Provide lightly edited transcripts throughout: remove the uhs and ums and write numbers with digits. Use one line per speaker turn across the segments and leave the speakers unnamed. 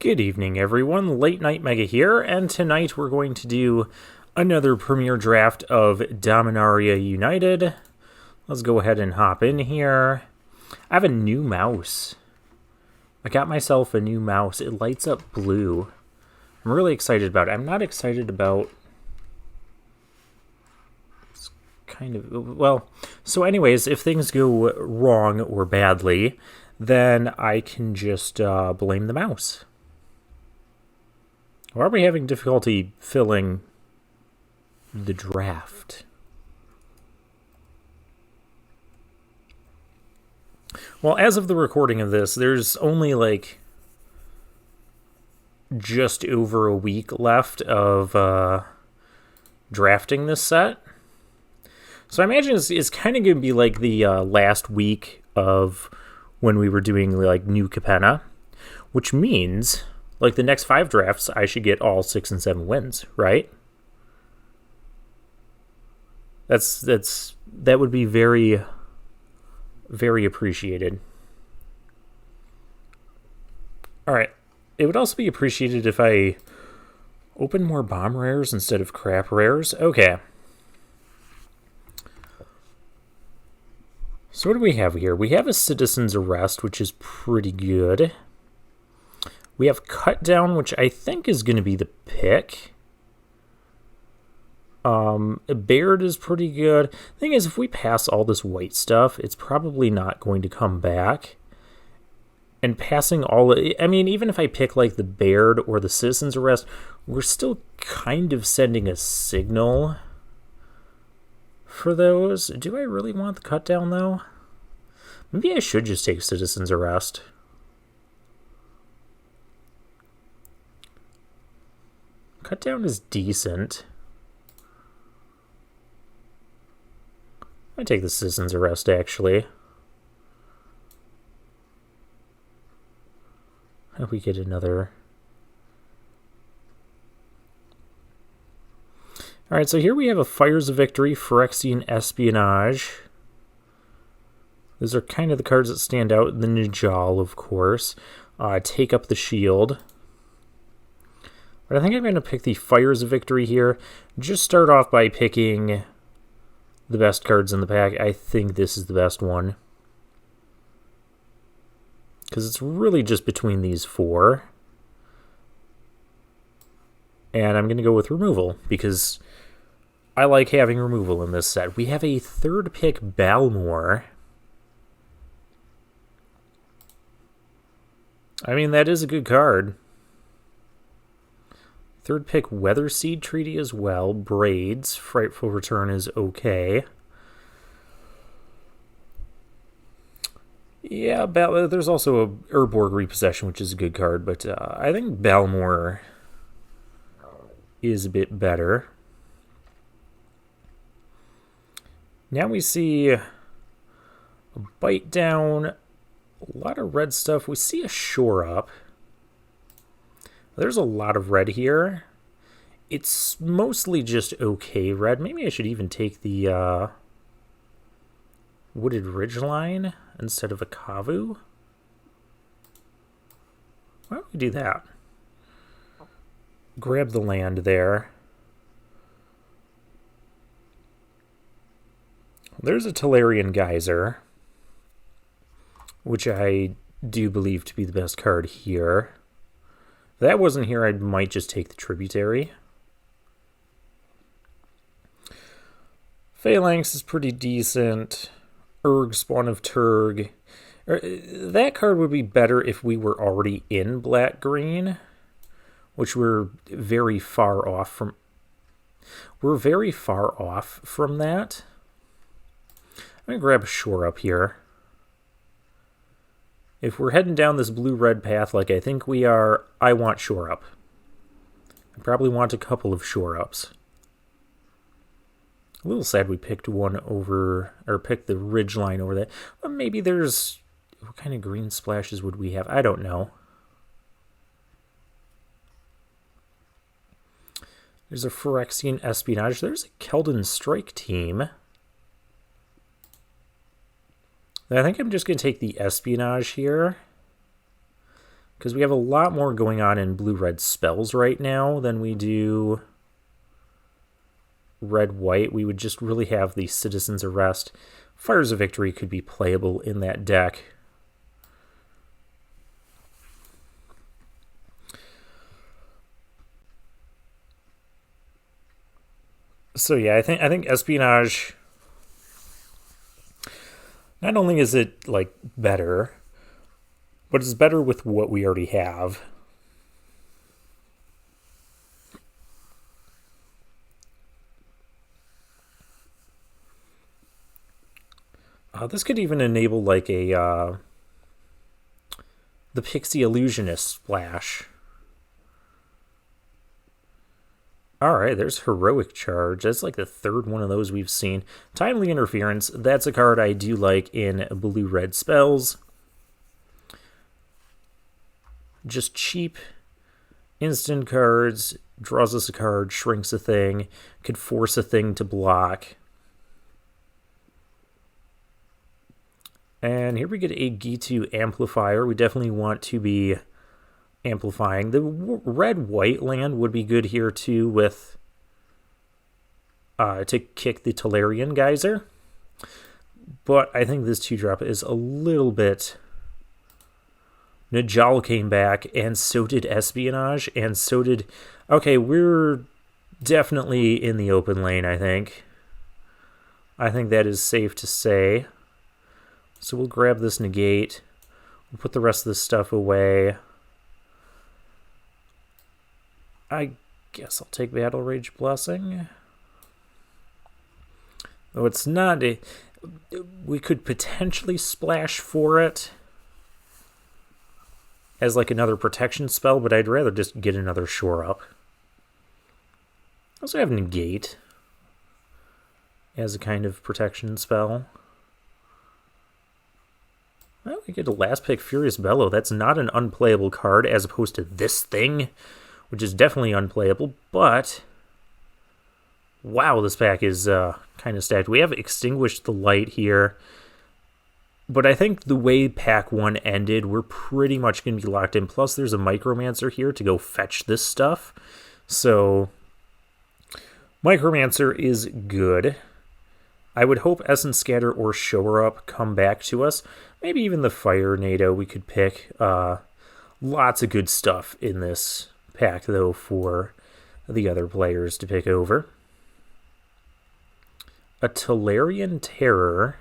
Good evening, everyone. Late Night Mega here, and tonight we're going to do another premiere draft of Dominaria United. Let's go ahead and hop in here. I have a new mouse. I got myself a new mouse. It lights up blue. I'm really excited about it. I'm not excited about... It's kind of... Well, so anyways, if things go wrong or badly, then I can just blame the mouse. Why are we having difficulty filling the draft? Well, as of the recording of this, there's only like just over a week left of drafting this set. So I imagine it's kind of going to be like the last week of when we were doing like New Capenna, which means... like, the next 5 drafts, I should get all 6 and 7 wins, right? That would be very, very appreciated. All right. It would also be appreciated if I open more bomb rares instead of crap rares. Okay. So what do we have here? We have a Citizen's Arrest, which is pretty good. We have Cut Down, which I think is going to be the pick. Baird is pretty good. The thing is, if we pass all this white stuff, it's probably not going to come back. And passing all... I mean, even if I pick, like, the Baird or the Citizen's Arrest, we're still kind of sending a signal for those. Do I really want the Cut Down, though? Maybe I should just take Citizen's Arrest. Cut Down is decent. I take the Citizen's Arrest, actually. How do we get another? Alright, so here we have a Fires of Victory, Phyrexian Espionage. Those are kind of the cards that stand out. The Najal, of course. Take Up the Shield. But I think I'm going to pick the Fires of Victory here. Just start off by picking the best cards in the pack. I think this is the best one. Because it's really just between these 4. And I'm going to go with Removal, because I like having Removal in this set. We have a 3rd pick, Balmor. I mean, that is a good card. 3rd pick, Weatherseed Treaty as well. Braids. Frightful Return is okay. Yeah, there's also a Urborg Repossession, which is a good card, but I think Balmor is a bit better. Now we see a Bite Down, a lot of red stuff. We see a Shore Up. There's a lot of red here. It's mostly just okay red. Maybe I should even take the Wooded Ridgeline instead of a Kavu. Why don't we do that? Grab the land there. There's a Tolarian Geyser, which I do believe to be the best card here. If that wasn't here, I might just take the Tributary. Phalanx is pretty decent. Urg, Spawn of Turg. That card would be better if we were already in black-green, which we're very far off from. We're very far off from that. I'm going to grab a Shore Up here. If we're heading down this blue-red path like I think we are, I want Shore Up. I probably want a couple of Shore Ups. A little sad we picked one over, or picked the Ridgeline over that. But maybe there's... what kind of green splashes would we have? I don't know. There's a Phyrexian Espionage. There's a Keldon Strike Team. I think I'm just going to take the Espionage here. Because we have a lot more going on in blue-red spells right now than we do red-white. We would just really have the Citizen's Arrest. Fires of Victory could be playable in that deck. So yeah, I think Espionage, not only is it like better, but it's better with what we already have. This could even enable like a the Pixie Illusionist splash. Alright, there's Heroic Charge. That's like the third one of those we've seen. Timely Interference, that's a card I do like in blue-red spells. Just cheap instant cards, draws us a card, shrinks a thing, could force a thing to block. And here we get a Gitu Amplifier. We definitely want to be amplifying. The red-white land would be good here too with to kick the Tolarian Geyser. But I think this 2-drop is a little bit... Najal came back, and so did Espionage, and so did... Okay, we're definitely in the open lane, I think. I think that is safe to say. So we'll grab this negate. We'll put the rest of this stuff away. I guess I'll take Battle Rage Blessing. Though it's not a... We could potentially splash for it as like another protection spell, but I'd rather just get another Shore Up. I also have Negate as a kind of protection spell. Well, we get a last pick Furious Bellow. That's not an unplayable card as opposed to this thing, which is definitely unplayable, but wow, this pack is kind of stacked. We have Extinguished the Light here, but I think the way pack 1 ended, we're pretty much going to be locked in. Plus, there's a Micromancer here to go fetch this stuff, so Micromancer is good. I would hope Essence Scatter or Shore Up come back to us. Maybe even the Fire NATO we could pick. Lots of good stuff in this pack, though, for the other players to pick over. A Tolarian Terror.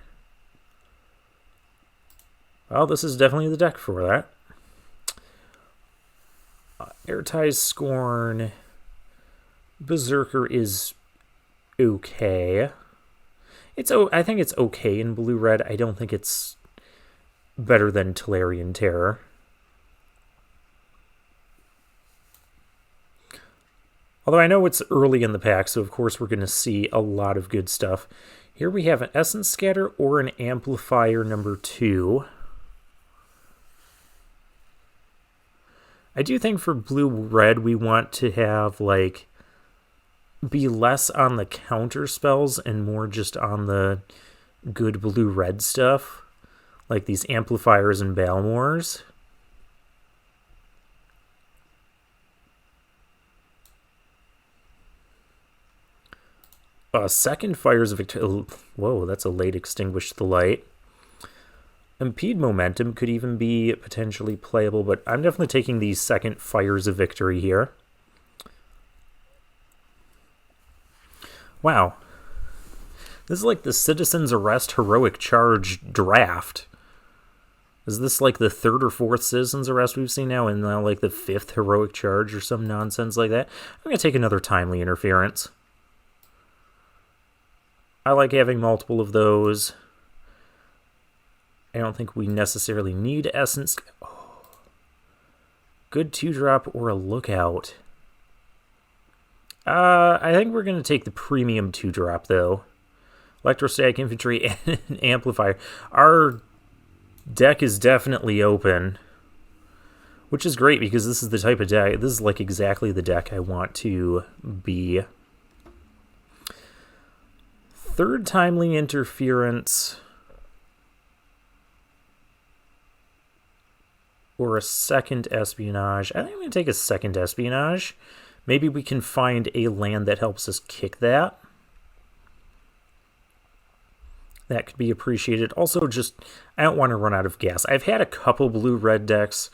Well, this is definitely the deck for that. Airtie's Scorn. Berserker is okay. I think it's okay in blue-red. I don't think it's better than Tolarian Terror. Although I know it's early in the pack, so of course we're going to see a lot of good stuff. Here we have an Essence Scatter or an Amplifier number 2. I do think for blue-red we want to have, like, be less on the counter spells and more just on the good blue-red stuff, like these Amplifiers and Balmors. Second Fires of Victory. Whoa, that's a late Extinguish the Light. Impede Momentum could even be potentially playable, but I'm definitely taking these second Fires of Victory here. Wow. This is like the Citizen's Arrest Heroic Charge draft. Is this like the third or fourth Citizen's Arrest we've seen now, and now like the fifth Heroic Charge or some nonsense like that? I'm going to take another Timely Interference. I like having multiple of those. I don't think we necessarily need Essence. Oh. Good 2-drop or a Lookout. I think we're going to take the premium 2-drop, though. Electrostatic Infantry and an Amplifier. Our deck is definitely open, which is great because this is the type of deck. This is like exactly the deck I want to be. Third Timely Interference or a second espionage. I think I'm going to take a second espionage. Maybe we can find a land that helps us kick that. That could be appreciated. Also, just, I don't want to run out of gas. I've had a couple blue-red decks.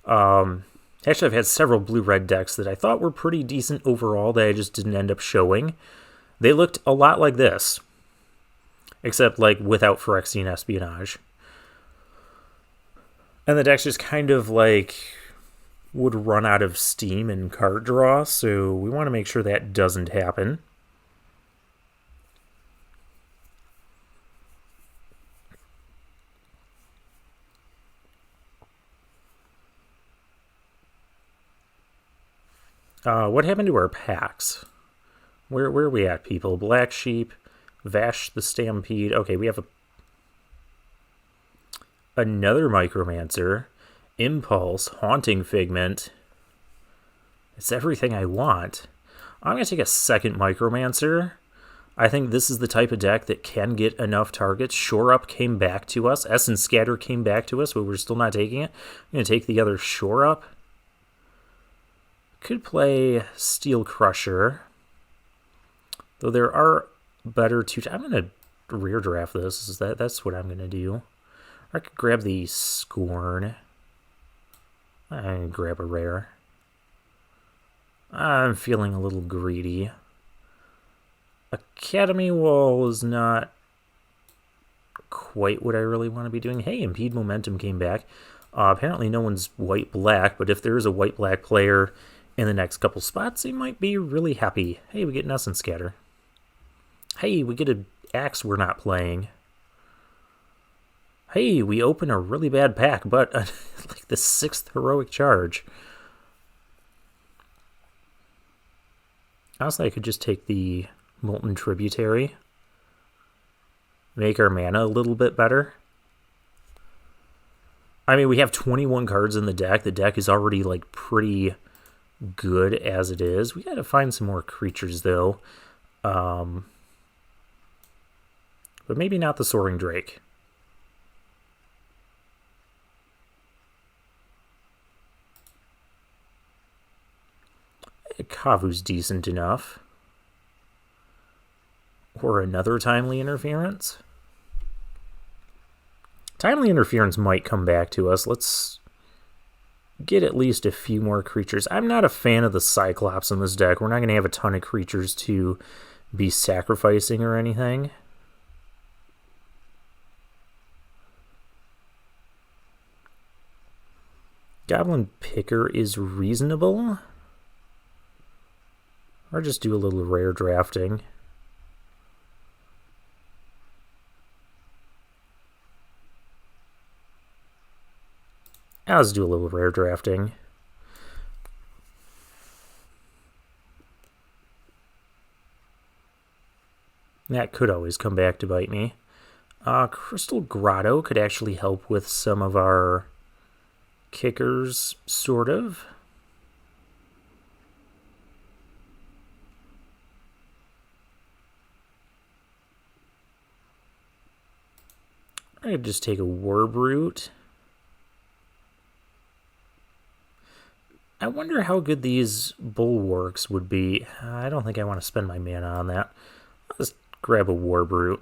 Actually, I've had several blue-red decks that I thought were pretty decent overall that I just didn't end up showing. They looked a lot like this, except like without Phyrexian espionage. And the decks just kind of like would run out of steam in card draw, so we want to make sure that doesn't happen. What happened to our packs? Where are we at, people? Black Sheep, Vash the Stampede. Okay, we have another Micromancer, Impulse, Haunting Figment. It's everything I want. I'm going to take a second Micromancer. I think this is the type of deck that can get enough targets. Shore Up came back to us. Essence Scatter came back to us, but we're still not taking it. I'm going to take the other Shore Up. Could play Steel Crusher. Though there are better two... I'm going to rear draft this. That's what I'm going to do. I could grab the Scorn. I grab a rare. I'm feeling a little greedy. Academy Wall is not quite what I really want to be doing. Hey, Impede Momentum came back. Apparently no one's white-black, but if there is a white-black player in the next couple spots, they might be really happy. Hey, we get an Essence Scatter. Hey, we get an Axe we're not playing. Hey, we open a really bad pack, but like the 6th Heroic Charge. Honestly, I could just take the Molten Tributary. Make our mana a little bit better. I mean, we have 21 cards in the deck. The deck is already like pretty good as it is. We gotta find some more creatures though. But maybe not the Soaring Drake. Kavu's decent enough. Or another Timely Interference. Timely Interference might come back to us. Let's get at least a few more creatures. I'm not a fan of the Cyclops in this deck. We're not going to have a ton of creatures to be sacrificing or anything. Goblin Picker is reasonable. Or just do a little rare drafting. Let's do a little rare drafting. That could always come back to bite me. Crystal Grotto could actually help with some of our kickers, sort of. I could just take a Warbrute. I wonder how good these Bulwarks would be. I don't think I want to spend my mana on that. I'll just grab a Warbrute.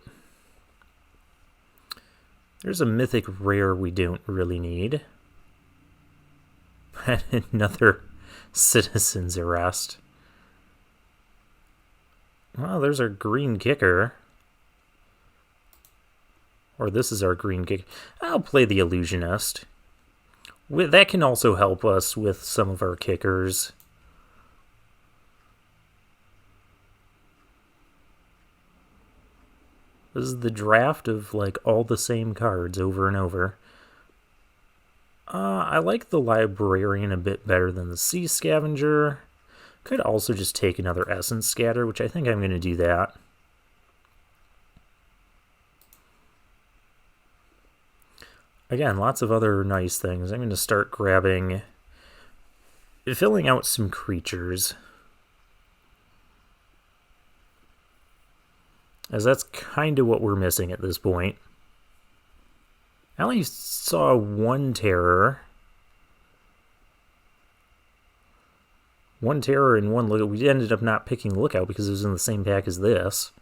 There's a mythic rare we don't really need. Another Citizen's Arrest. Well, there's our green kicker. Or this is our green kicker. I'll play the Illusionist. That can also help us with some of our kickers. This is the draft of like all the same cards over and over. I like the Librarian a bit better than the Sea Scavenger. Could also just take another Essence Scatter, which I think I'm going to do that. Again, lots of other nice things. I'm going to start grabbing, filling out some creatures. As that's kind of what we're missing at this point. I only saw one terror. One Terror and one Lookout. We ended up not picking Lookout because it was in the same pack as this.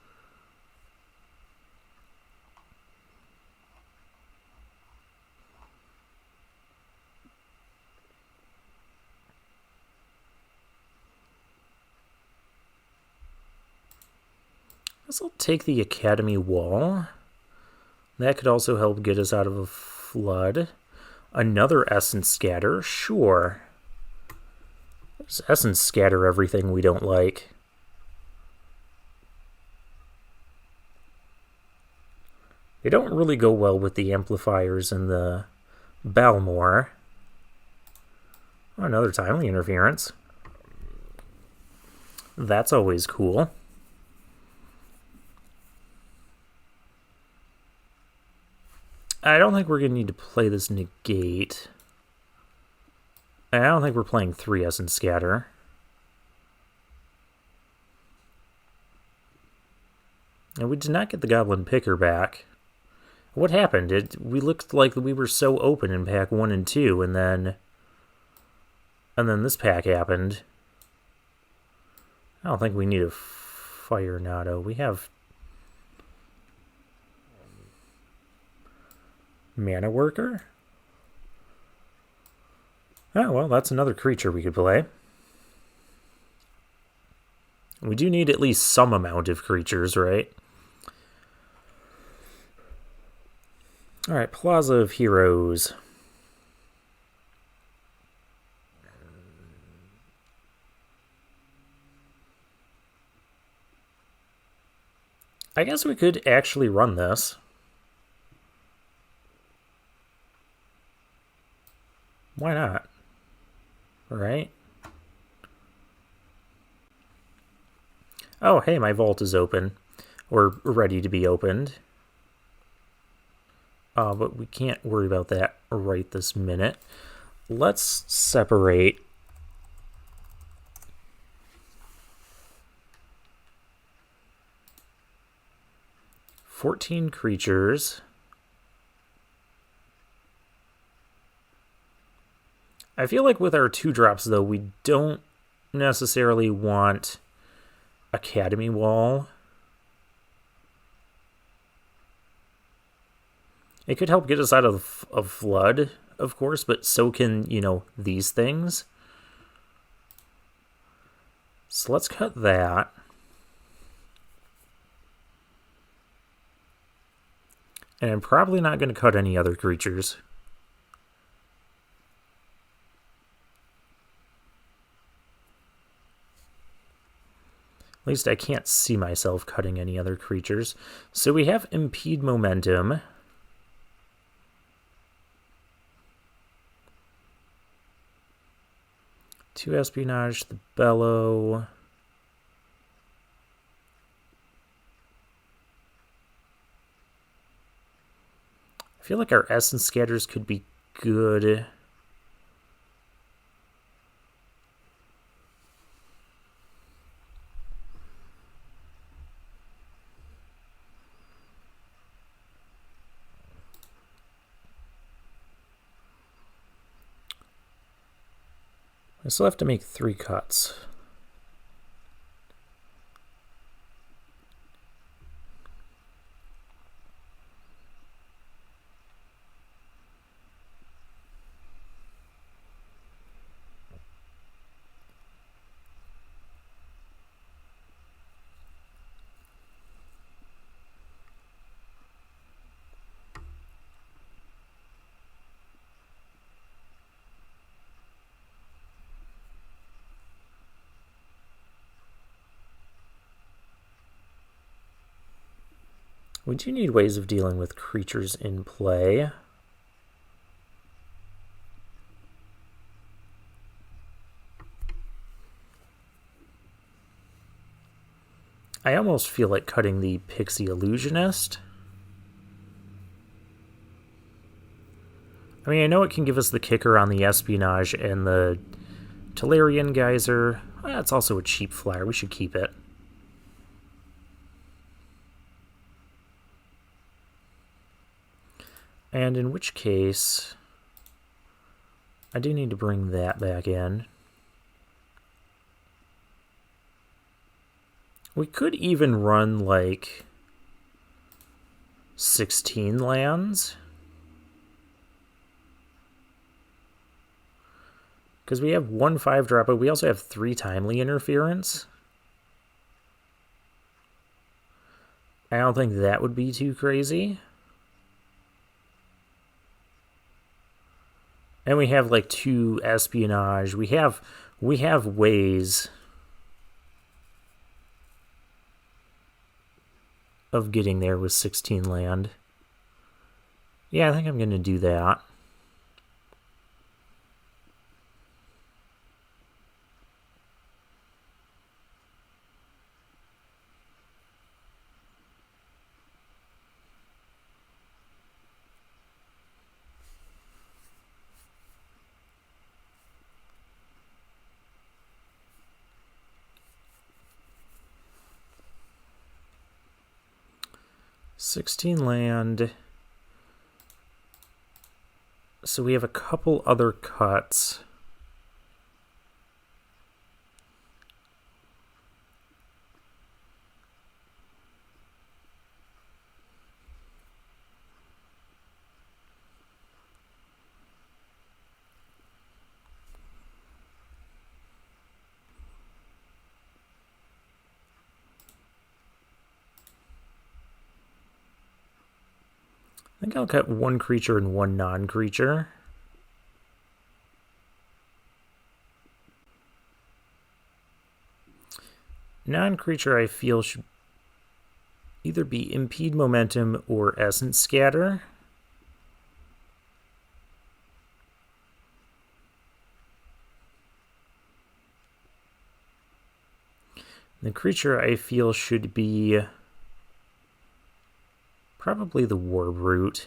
I'll take the Academy Wall. That could also help get us out of a flood. Another Essence Scatter, sure. Let's Essence Scatter everything we don't like. They don't really go well with the Amplifiers and the Balmor. Oh, another Timely Interference. That's always cool. I don't think we're going to need to play this Negate. I don't think we're playing 3 Essence Scatter. And we did not get the Goblin Picker back. What happened? We looked like we were so open in pack 1 and 2, and then this pack happened. I don't think we need a Fire Nado. We have Mana Worker? Oh, well, that's another creature we could play. We do need at least some amount of creatures, right? Alright, Plaza of Heroes. I guess we could actually run this. Why not? Right? Oh, hey, my vault is open. Or ready to be opened. But we can't worry about that right this minute. Let's separate 14 creatures. I feel like with our 2-drops, though, we don't necessarily want Academy Wall. It could help get us out of Flood, of course, but so can, these things. So let's cut that. And I'm probably not going to cut any other creatures. At least I can't see myself cutting any other creatures. So we have Impede Momentum. Two Espionage, the Bellow. I feel like our Essence Scatters could be good. I still have to make 3 cuts. We do need ways of dealing with creatures in play. I almost feel like cutting the Pixie Illusionist. I mean, I know it can give us the kicker on the Espionage and the Tolarian Geyser. That's also a cheap flyer. We should keep it. And in which case, I do need to bring that back in. We could even run, like, 16 lands. Because we have 1 5-drop, but we also have 3 timely interference. I don't think that would be too crazy. And we have like 2 espionage. We have ways of getting there with 16 land. Yeah, I think I'm going to do that. $16 land. So we have a couple other cuts. I think I'll cut 1 creature and 1 non-creature. Non-creature I feel should either be Impede Momentum or Essence Scatter. The creature I feel should be probably the War Brute.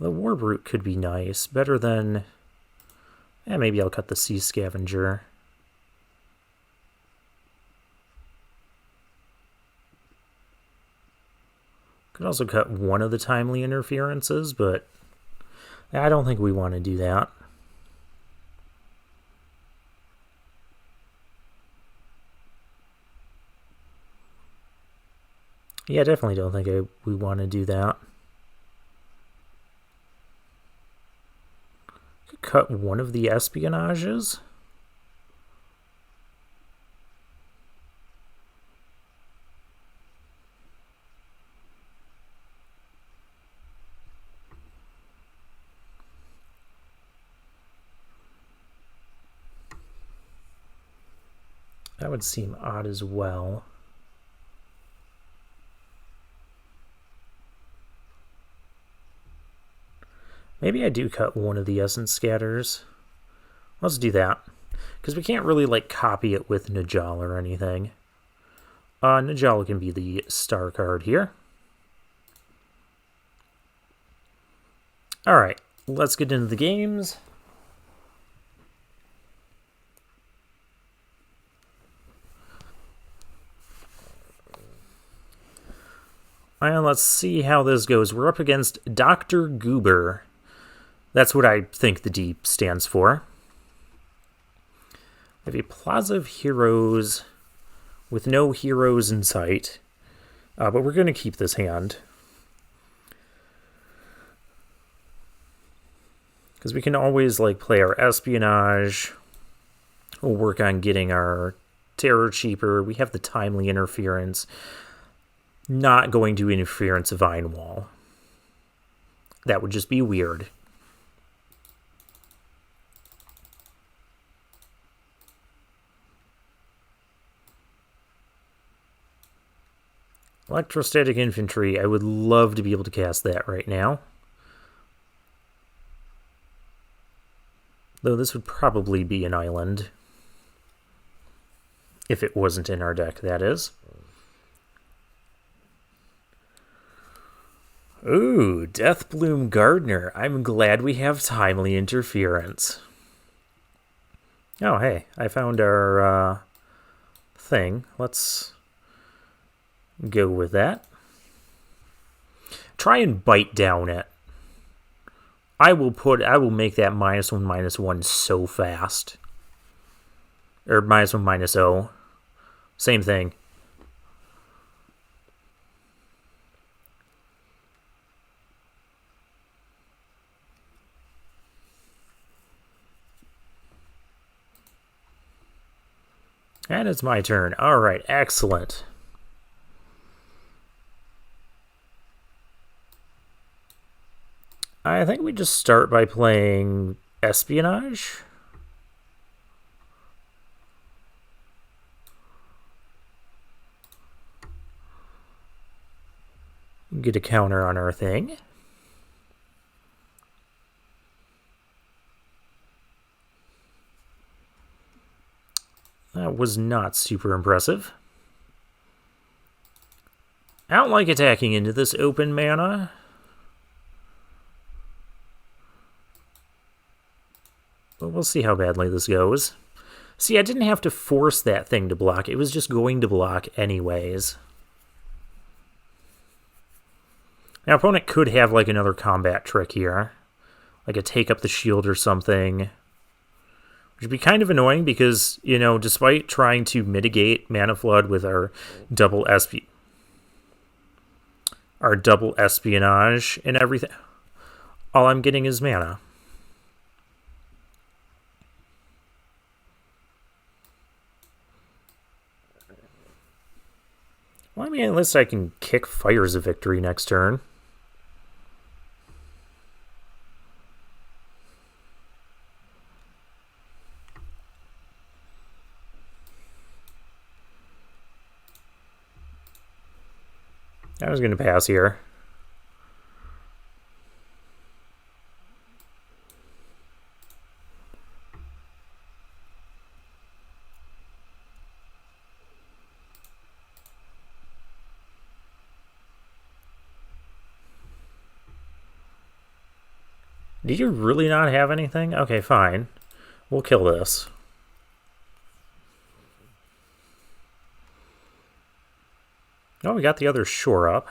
The War Brute could be nice. Better than... maybe I'll cut the Sea Scavenger. Could also cut 1 of the timely interferences, but I don't think we want to do that. Yeah, I definitely don't think we want to do that. Could cut 1 of the espionages. That would seem odd as well. Maybe I do cut 1 of the Essence Scatters. Let's do that. Because we can't really, like, copy it with Najal or anything. Najal can be the star card here. Alright, let's get into the games. And let's see how this goes. We're up against Dr. Goober. That's what I think the D stands for. We have a Plaza of Heroes with no heroes in sight. But we're going to keep this hand. Because we can always like play our espionage. We'll work on getting our terror cheaper. We have the timely interference. Not going to interfere in Divine Wall. That would just be weird. Electrostatic Infantry, I would love to be able to cast that right now. Though this would probably be an island. If it wasn't in our deck, that is. Ooh, Deathbloom Gardener. I'm glad we have timely interference. Oh, hey, I found our thing. Let's go with that. Try and bite down it. I will make that -1/-1 so fast. Or -1/-0. Same thing. And it's my turn. All right, excellent. I think we just start by playing espionage. Get a counter on our thing. That was not super impressive. I don't like attacking into this open mana. But we'll see how badly this goes. See, I didn't have to force that thing to block. It was just going to block anyways. Now, opponent could have like another combat trick here. Like a take up the shield or something. Which would be kind of annoying because, you know, despite trying to mitigate mana flood with our double espionage and everything, all I'm getting is mana. Well, I mean, at least I can kick Fires of Victory next turn. I was going to pass here. Do you really not have anything? Okay, fine. We'll kill this. Oh, we got the other shore up.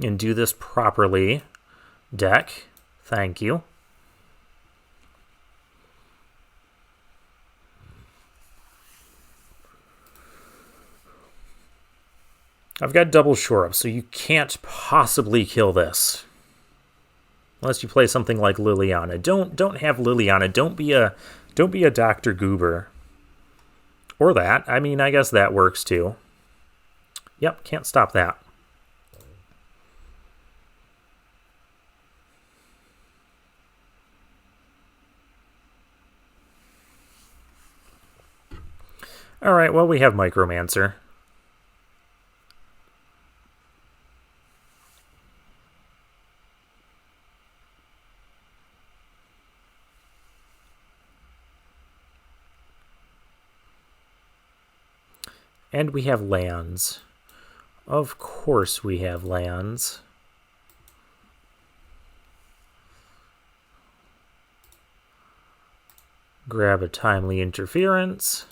And do this properly. Deck. Thank you. I've got double shore up, so you can't possibly kill this. Unless you play something like Liliana. Don't have Liliana. Don't be a Dr. Goober. Or that. I mean, I guess that works too. Yep, can't stop that. Alright, well, we have Micromancer. And we have lands. Of course we have lands. Grab a Timely Interference.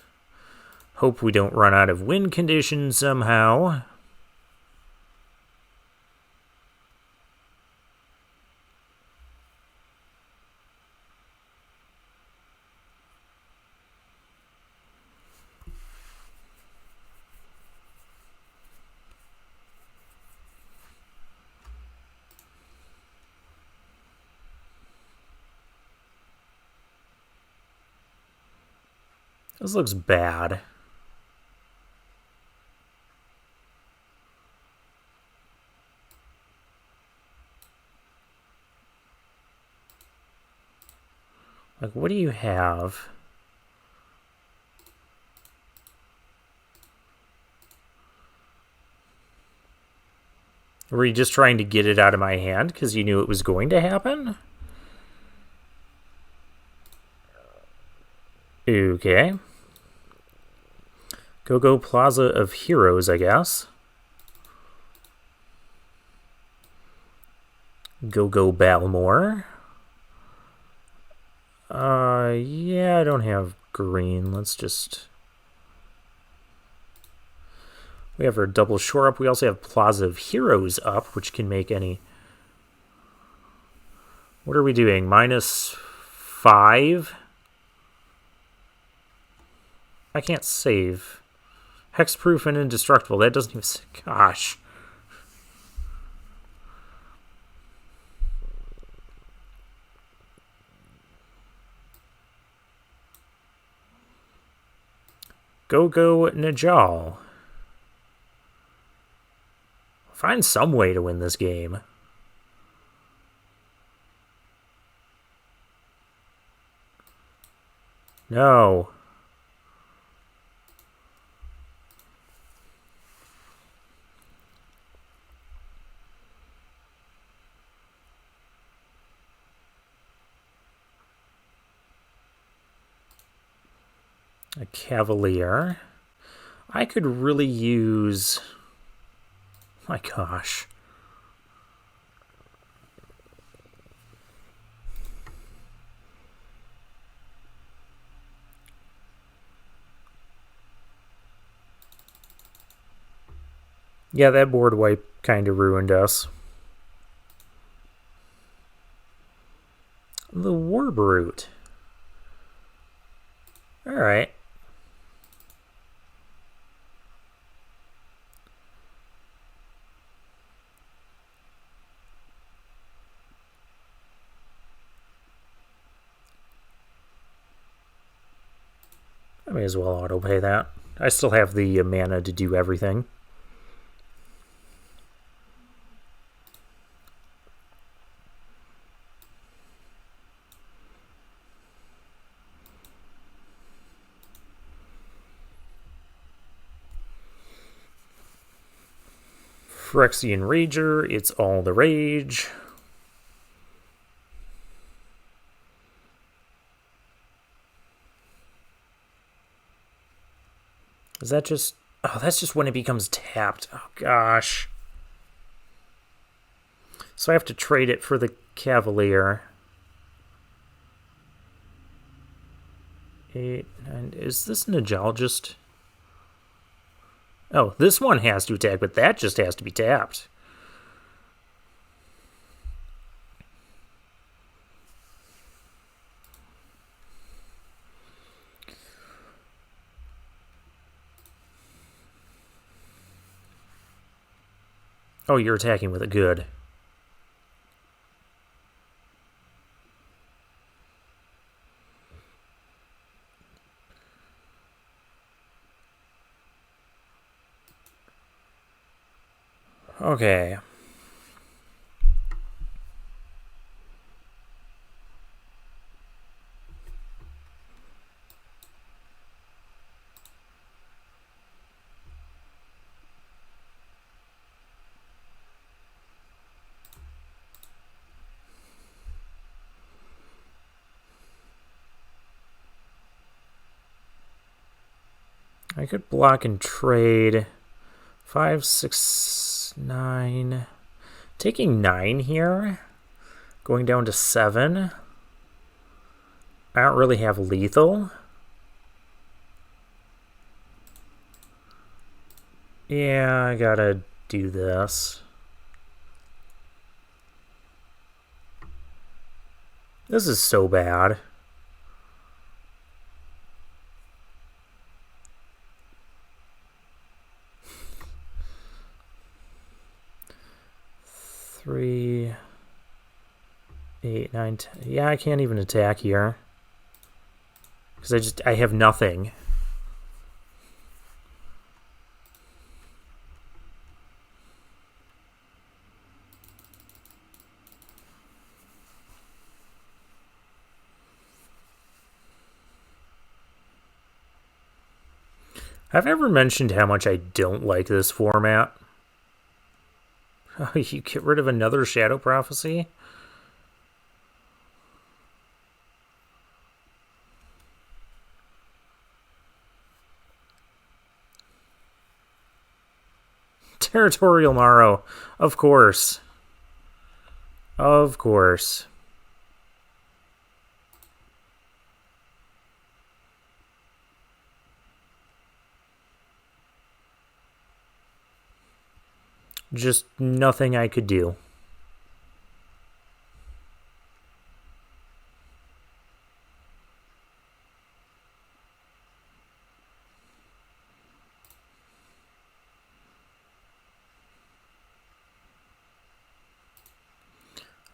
Hope we don't run out of win conditions somehow. This looks bad. Like, what do you have? Were you just trying to get it out of my hand because you knew it was going to happen? Okay. Go Plaza of Heroes, I guess. Go Balmore. Yeah, I don't have green. Let's just... We have our double shore up. We also have Plaza of Heroes up, which can make any... What are we doing? -5? I can't save. Hexproof and indestructible. That doesn't even... Gosh. Go Najal. Find some way to win this game. No. A Cavalier. I could really use... My gosh. Yeah, that board wipe kind of ruined us. The Warbrute. Alright. I may as well auto-pay that. I still have the mana to do everything. Phyrexian Rager, it's all the rage. Is that just... Oh, that's just when it becomes tapped. Oh, gosh. So I have to trade it for the Cavalier. 8, 9... Is this Najal just... Oh, this one has to attack, but that just has to be tapped. Oh, you're attacking with it. Good. Okay. I could block and trade 5, 6, 9. Taking 9 here. Going down to 7. I don't really have lethal. Yeah, I gotta do this. This is so bad. Three, 8, 9, 10. Yeah, I can't even attack here. Because I have nothing. Have I ever mentioned how much I don't like this format? You get rid of another Shadow Prophecy? Territorial Morrow. Of course. Of course. Just nothing I could do.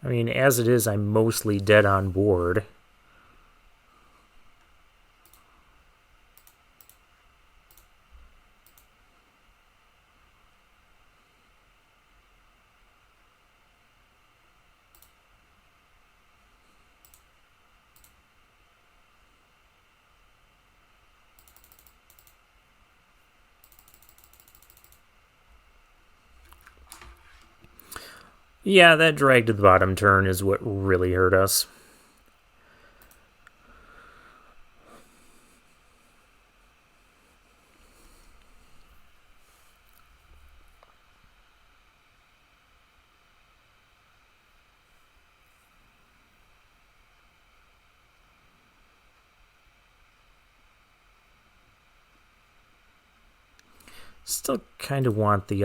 I mean, as it is, I'm mostly dead on board. Yeah, that drag to the bottom turn is what really hurt us. Still kind of want the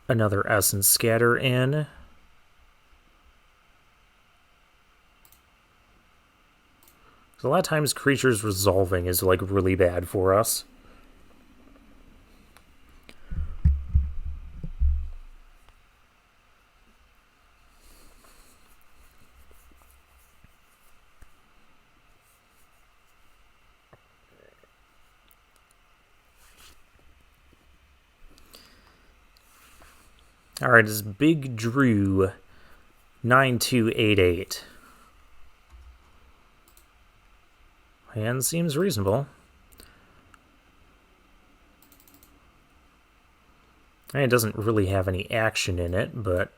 another essence scatter in. A lot of times creatures resolving is like really bad for us. Alright, it's Big Drew 9288. Hand seems reasonable. It doesn't really have any action in it, but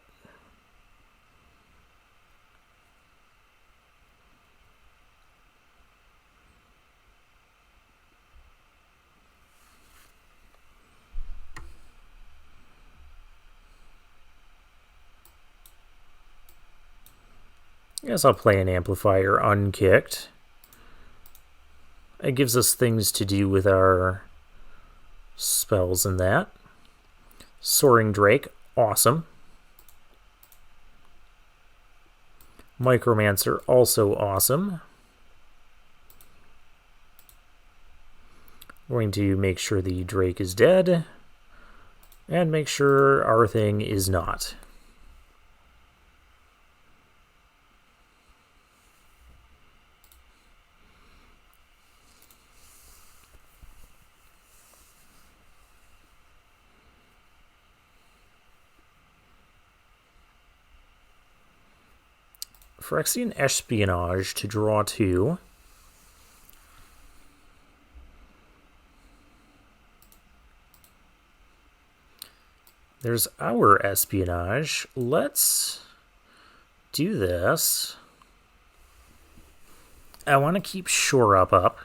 I guess I'll play an amplifier unkicked. It gives us things to do with our spells and that. Soaring Drake, awesome. Micromancer, also awesome. Going to make sure the Drake is dead, and make sure our thing is not. Phyrexian Espionage to draw 2. There's our Espionage. Let's do this. I want to keep Shore up.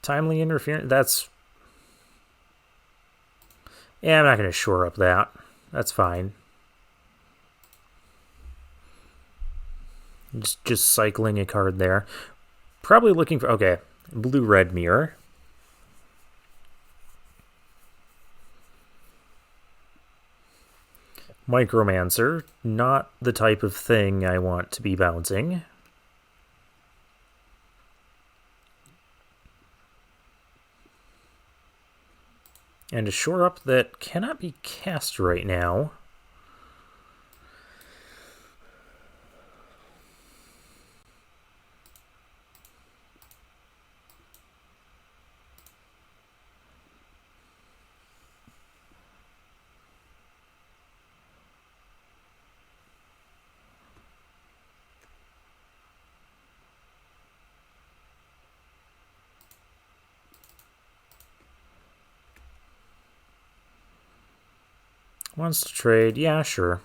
Timely interference. That's... Yeah, I'm not going to Shore up that. That's fine. Just cycling a card there. Probably looking for... Okay, blue-red mirror. Micromancer, not the type of thing I want to be bouncing. And a Shore up that cannot be cast right now. Wants to trade? Yeah, sure.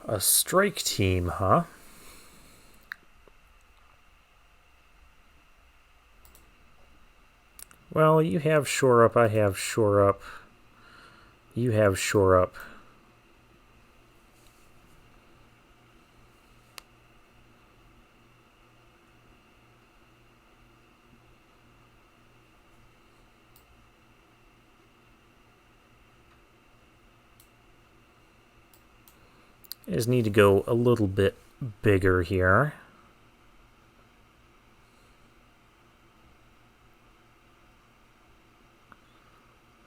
A strike team, huh? Well, you have shore up, I have shore up. You have shore up. I just need to go a little bit bigger here.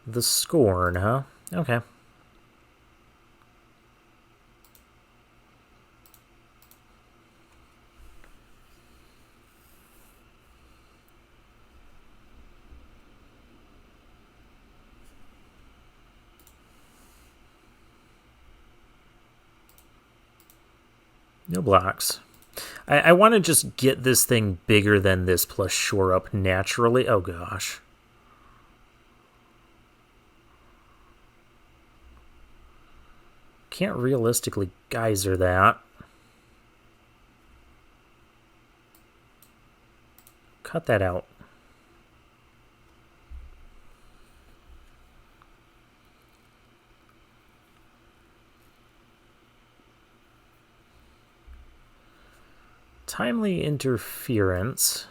The Scorn, huh? Okay. No blocks. I want to just get this thing bigger than this plus shore up naturally. Oh gosh. Can't realistically geyser that. Cut that out. Timely interference.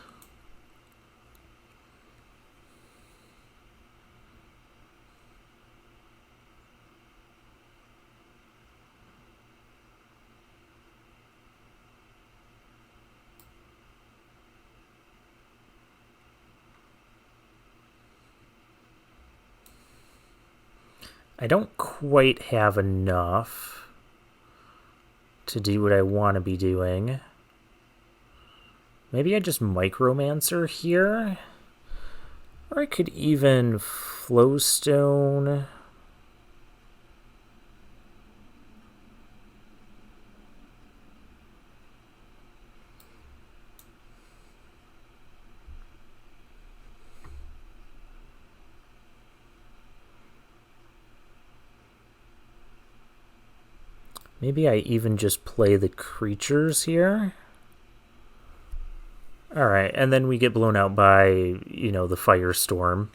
I don't quite have enough to do what I want to be doing. Maybe I just Micromancer here? Or I could even Flowstone. Maybe I even just play the creatures here. Alright, and then we get blown out by, you know, the Firestorm.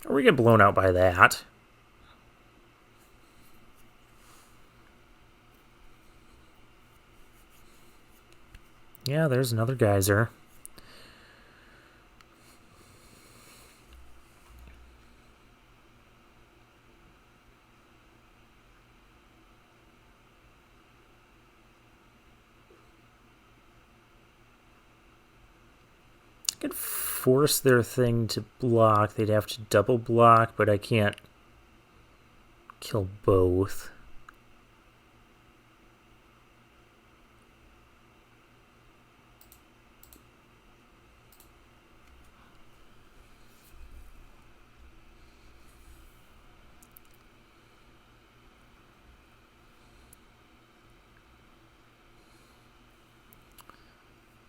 Or we get blown out by that. Yeah, there's another geyser. I could force their thing to block. They'd have to double block, but I can't kill both.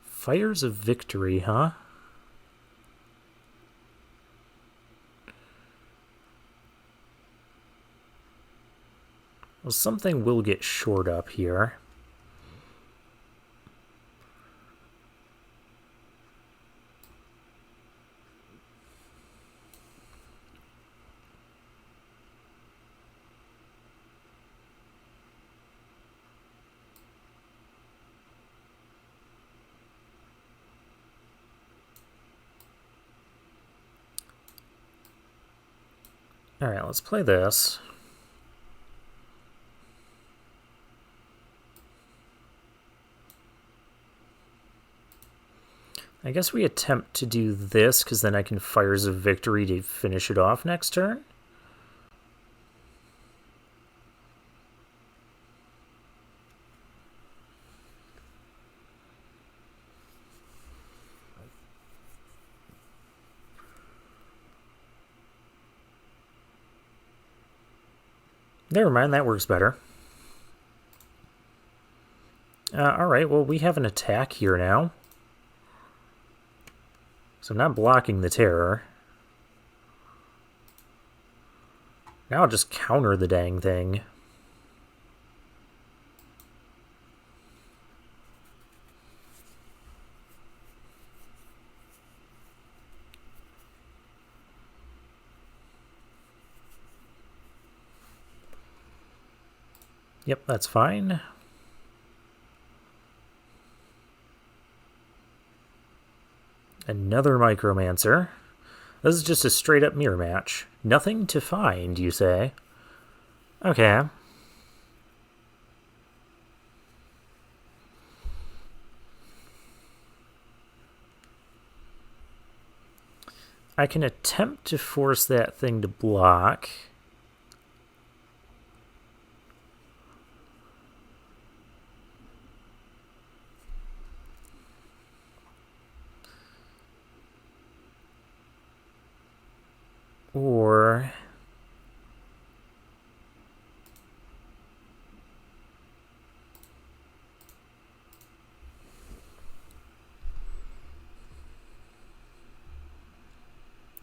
Fires of Victory, huh? Well, something will get shored up here. Alright, let's play this. I guess we attempt to do this, because then I can Fires of Victory to finish it off next turn. Never mind, that works better. Alright, well, we have an attack here now. So I'm not blocking the terror. Now I'll just counter the dang thing. Yep, that's fine. Another Micromancer. This is just a straight-up mirror match. Nothing to find, you say? Okay. I can attempt to force that thing to block. Or...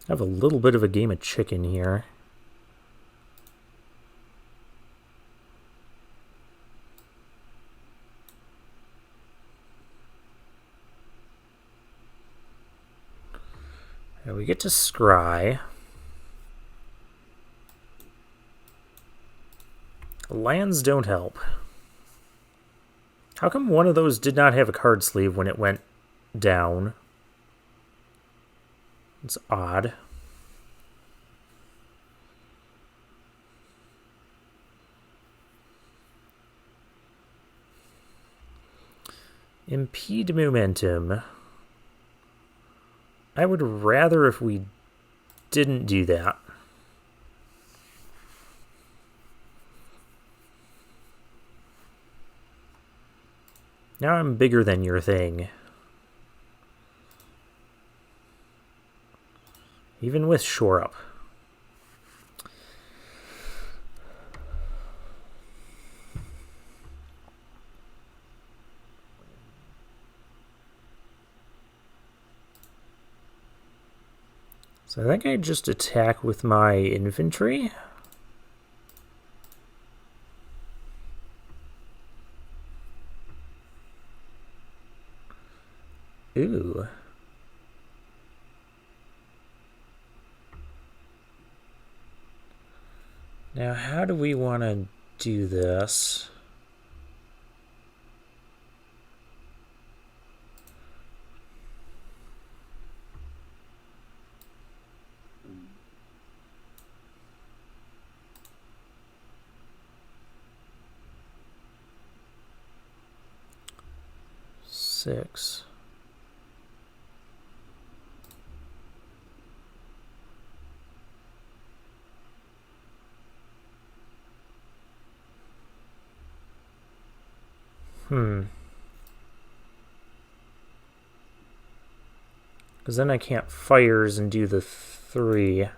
I have a little bit of a game of chicken here. And we get to scry. Lands don't help. How come one of those did not have a card sleeve when it went down? It's odd. Impede momentum. I would rather if we didn't do that. Now I'm bigger than your thing. Even with shore up. So I think I just attack with my infantry. Ooh. Now, how do we want to do this? Six. Because then I can't fires and do the 3.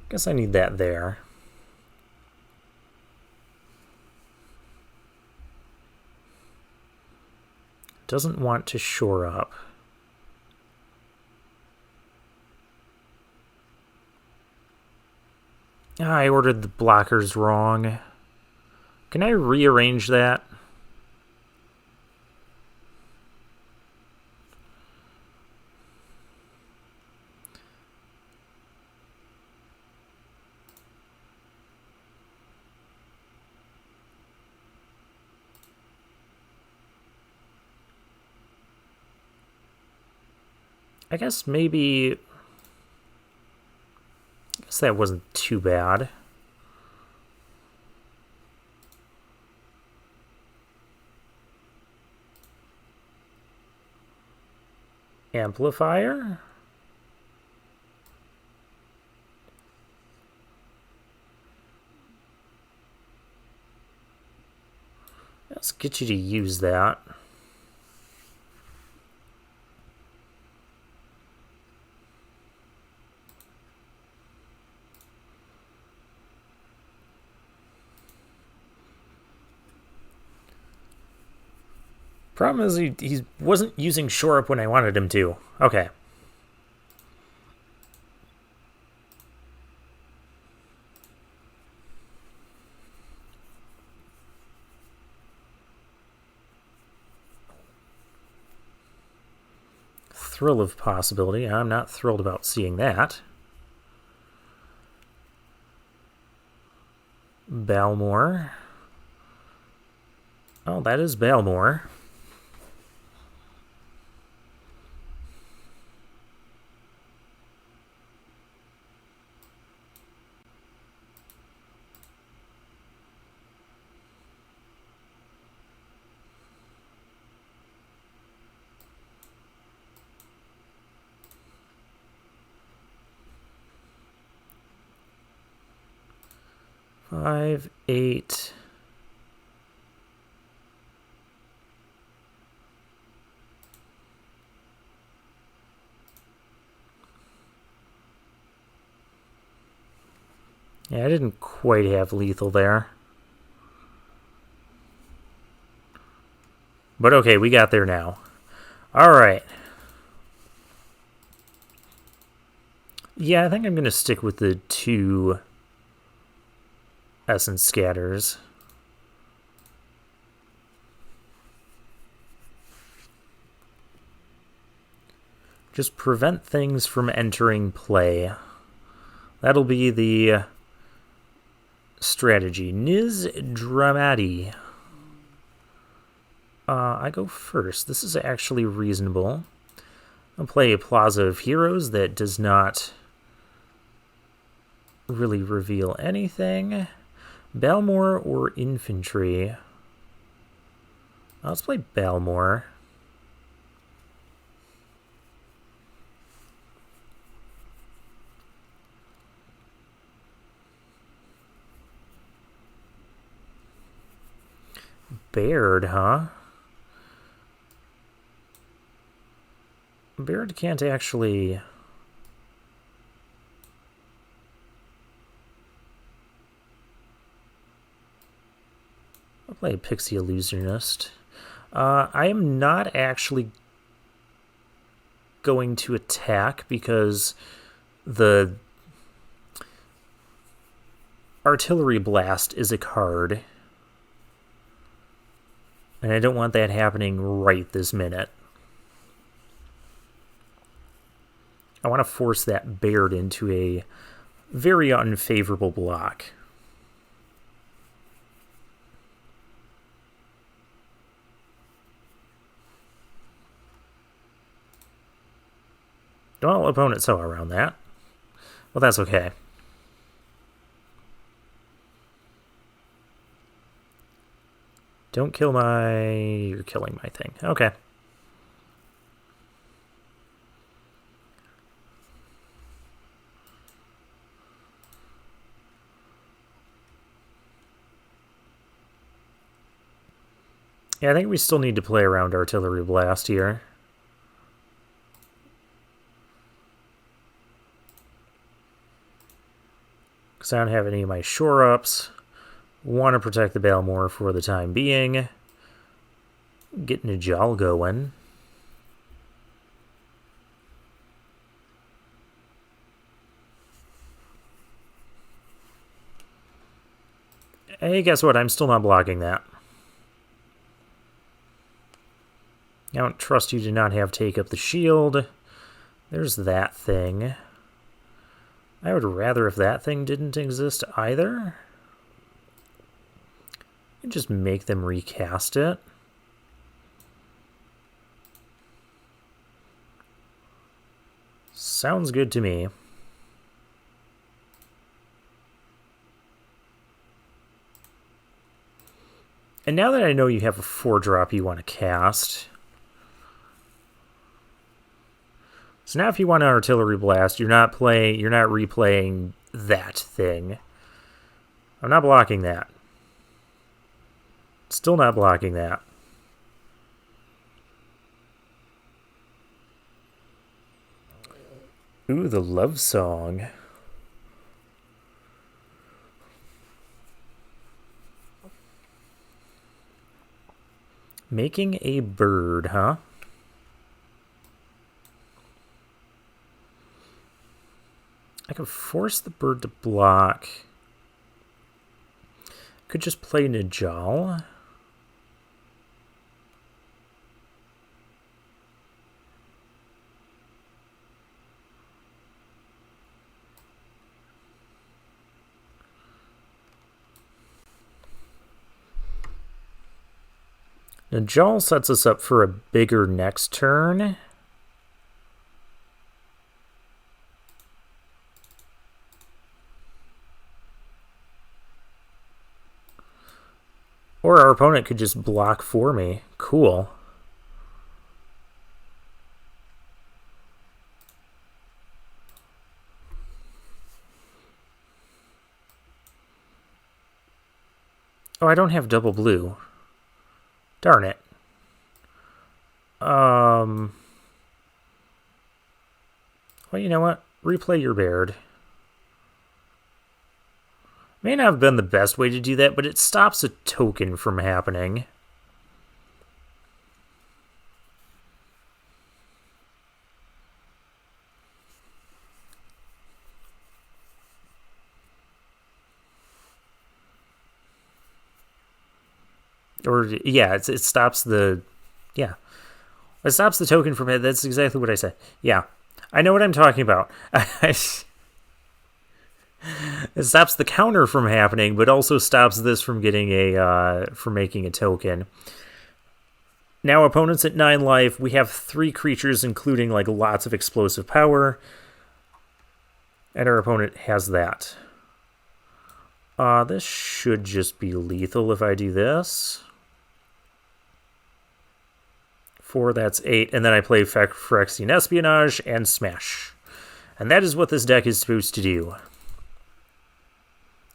Guess I need that there. Doesn't want to shore up. I ordered the blockers wrong. Can I rearrange that? I guess maybe... I guess that wasn't too bad. Amplifier? Let's get you to use that. Problem is he wasn't using Shore Up when I wanted him to. Okay. Thrill of possibility. I'm not thrilled about seeing that. Balmore. Oh, that is Balmore. Five, 8. Yeah, I didn't quite have lethal there. But okay, we got there now. Alright. Yeah, I think I'm going to stick with the 2 essence scatters. Just prevent things from entering play. That'll be the strategy. Niz Dramati. I go first. This is actually reasonable. I'll play a Plaza of Heroes that does not really reveal anything. Balmore or Infantry? Let's play Balmore. Baird, huh? Baird can't actually... I'll play Pixie Illusionist. I am not actually going to attack because the Artillery Blast is a card. And I don't want that happening right this minute. I want to force that Baird into a very unfavorable block. Well, opponent saw around that. Well, that's okay. Don't kill my... You're killing my thing. Okay. Yeah, I think we still need to play around Artillery Blast here. Because I don't have any of my shore-ups. Want to protect the Balmore for the time being. Getting a Najal going. Hey, guess what? I'm still not blocking that. I don't trust you to not have take up the shield. There's that thing. I would rather if that thing didn't exist either. And just make them recast it. Sounds good to me. And now that I know you have a 4-drop you want to cast... So now if you want an Artillery Blast, you're not replaying that thing. I'm not blocking that. Still not blocking that. Ooh, the love song. Making a bird, huh? I could force the bird to block. Could just play Najal. Najal sets us up for a bigger next turn. Or our opponent could just block for me. Cool. Oh, I don't have double blue. Darn it. Well, you know what? Replay your Baird. May not have been the best way to do that, but it stops a token from happening. Or, yeah, it stops the... Yeah. It stops the token from it. That's exactly what I said. Yeah. I know what I'm talking about. It stops the counter from happening, but also stops this from getting from making a token. Now opponents at 9 life. We have 3 creatures, including like lots of explosive power, and our opponent has that. This should just be lethal if I do this. 4, that's 8, and then I play Phyrexian Espionage and Smash. And that is what this deck is supposed to do.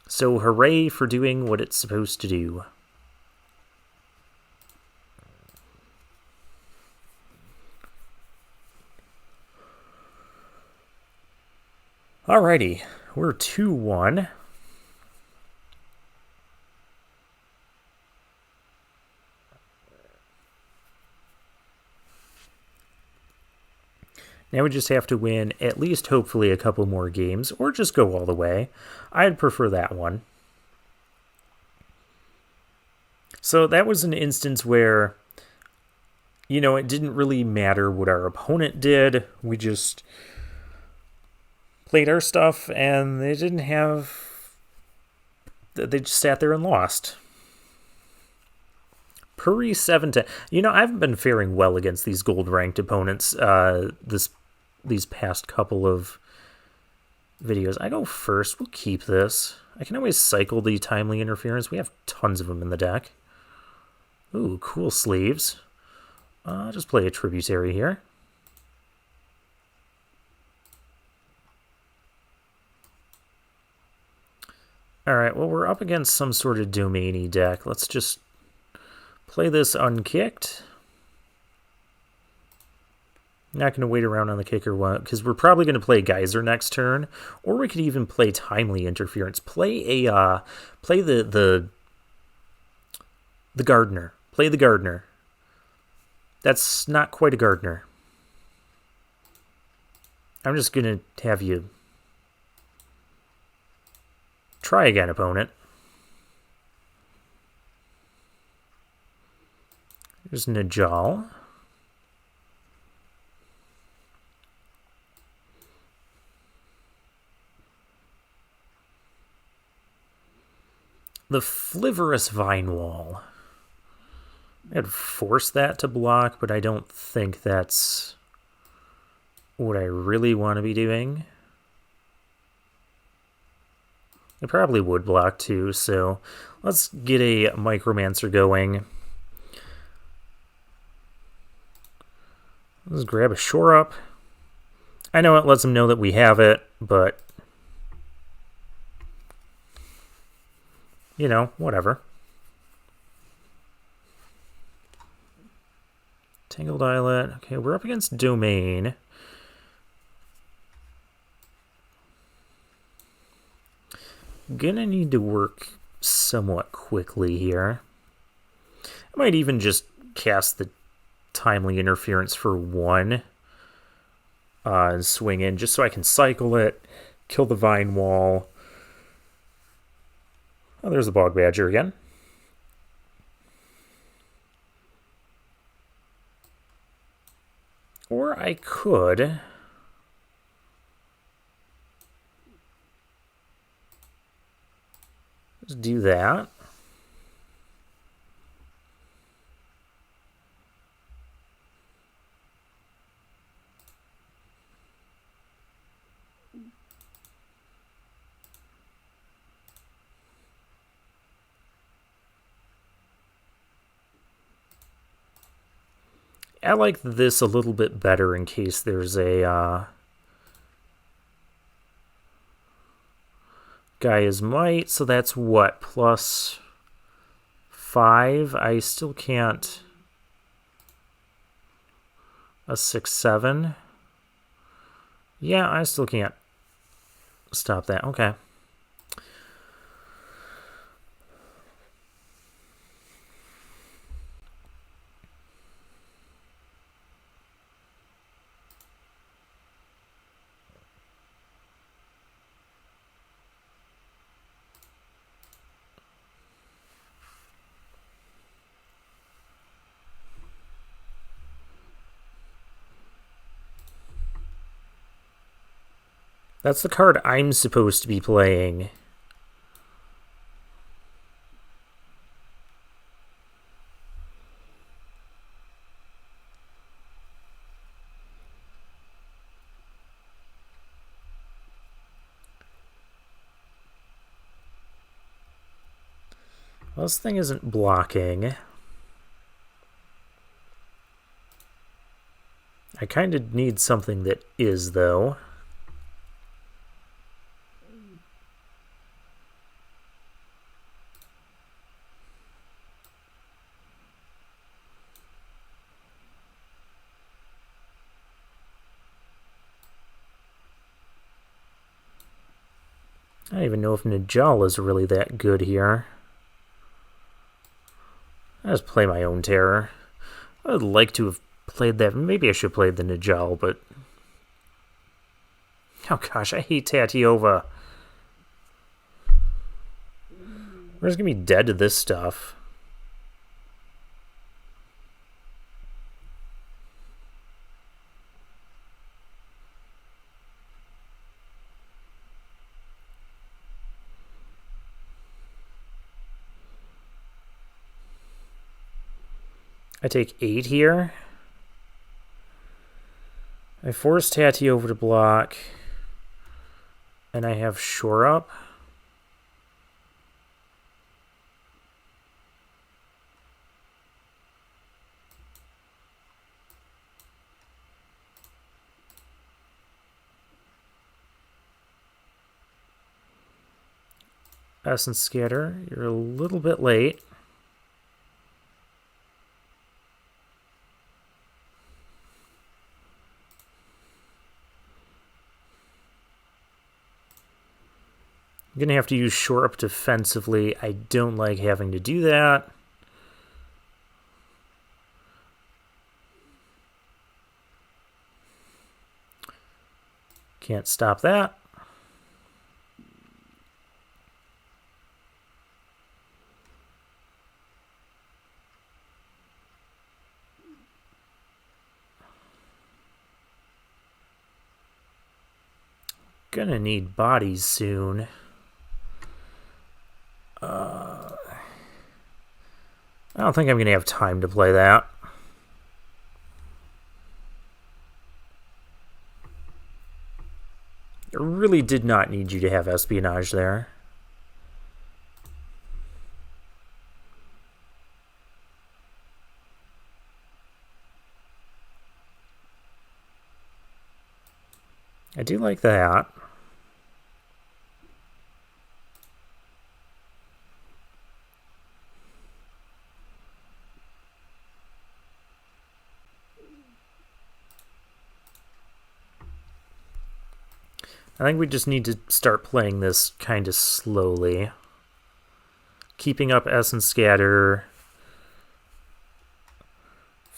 So hooray for doing what it's supposed to do. Alrighty, we're 2-1. Now we just have to win at least hopefully a couple more games, or just go all the way. I'd prefer that one. So that was an instance where, you know, it didn't really matter what our opponent did. We just played our stuff, and they didn't have... They just sat there and lost. Puri 7-10. You know, I've been faring well against these gold-ranked opponents these past couple of videos. I go first. We'll keep this. I can always cycle the Timely Interference. We have tons of them in the deck. Ooh, cool sleeves. I'll just play a Tributary here. Alright, well, we're up against some sort of domain-y deck. Let's just play this unkicked. Not going to wait around on the kicker one, because we're probably going to play Geyser next turn, or we could even play Timely Interference. Play a play the Gardener. Play the Gardener. That's not quite a Gardener. I'm just going to have you try again, opponent. There's Najal. The Flivorous Vine Wall. I'd force that to block, but I don't think that's what I really want to be doing. It probably would block too, so let's get a Micromancer going. Let's grab a Shore Up. I know it lets them know that we have it, but you know, whatever. Tangled Islet. Okay, we're up against Domain. Gonna need to work somewhat quickly here. I might even just cast the timely interference for 1 and swing in just so I can cycle it, kill the vine wall. Oh, there's the bog badger again. Or I could just do that. I like this a little bit better in case there's a Gaia's Might, so that's what, +5? I still can't. A 6/7? Yeah, I still can't stop that. Okay. That's the card I'm supposed to be playing. Well, this thing isn't blocking. I kind of need something that is, though. I don't even know if Najal is really that good here. I just play my own terror. I would like to have played that. Maybe I should have played the Najal, but... Oh gosh, I hate Tatiova. We're just gonna be dead to this stuff. I take 8 here. I force Tatiova to block. And I have Shore Up. Essence Scatter, you're a little bit late. I'm going to have to use Shore Up defensively. I don't like having to do that. Can't stop that. Gonna need bodies soon. I don't think I'm going to have time to play that. I really did not need you to have espionage there. I do like that. I think we just need to start playing this kind of slowly. Keeping up Essence Scatter.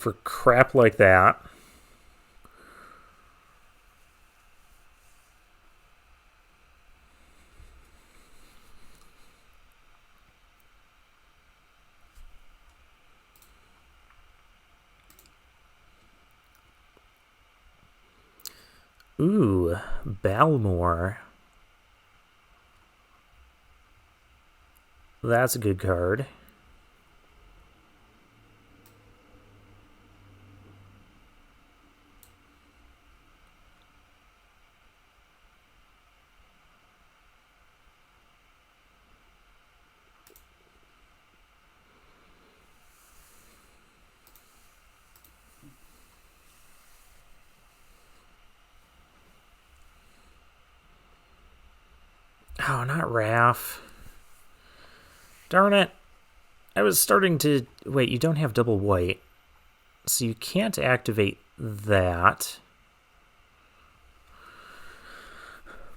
for crap like that. Ooh, Balmore. That's a good card. Oh, not Raph. Darn it. I was starting to... Wait, you don't have double white. So you can't activate that.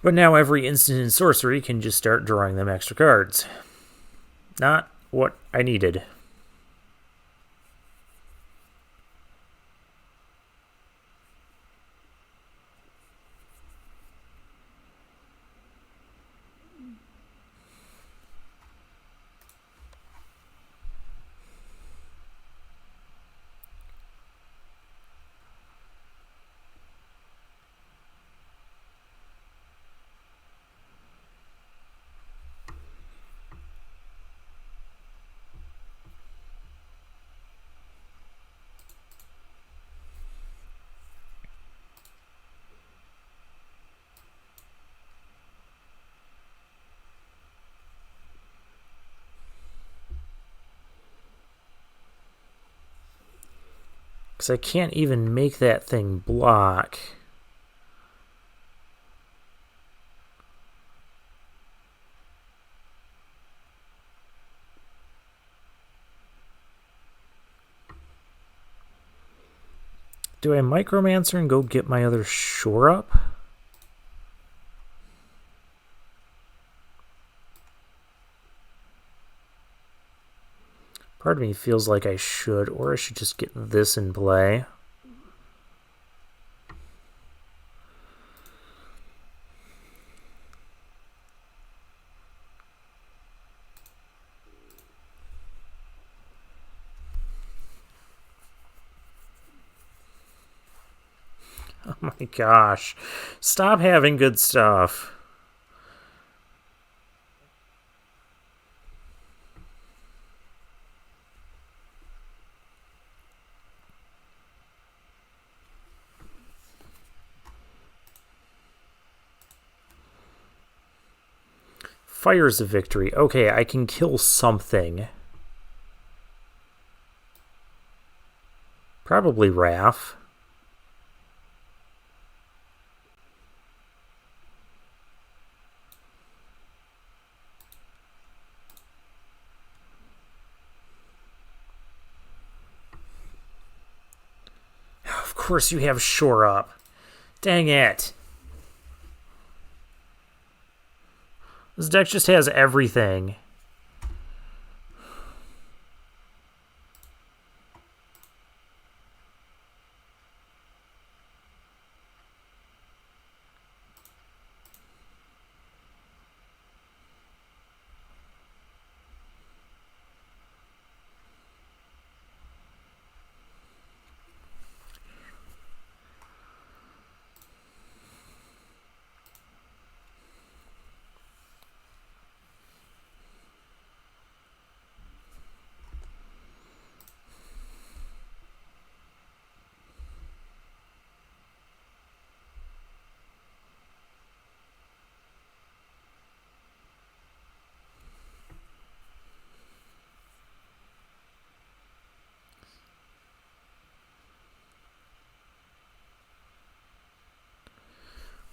But now every instant in sorcery can just start drawing them extra cards. Not what I needed. Because I can't even make that thing block. Do I Micromancer and go get my other shore up? Part of me feels like I should, or I should just get this in play. Oh my gosh. Stop having good stuff. Fire's a victory. Okay, I can kill something. Probably Raph. Of course you have shore up. Dang it. This deck just has everything.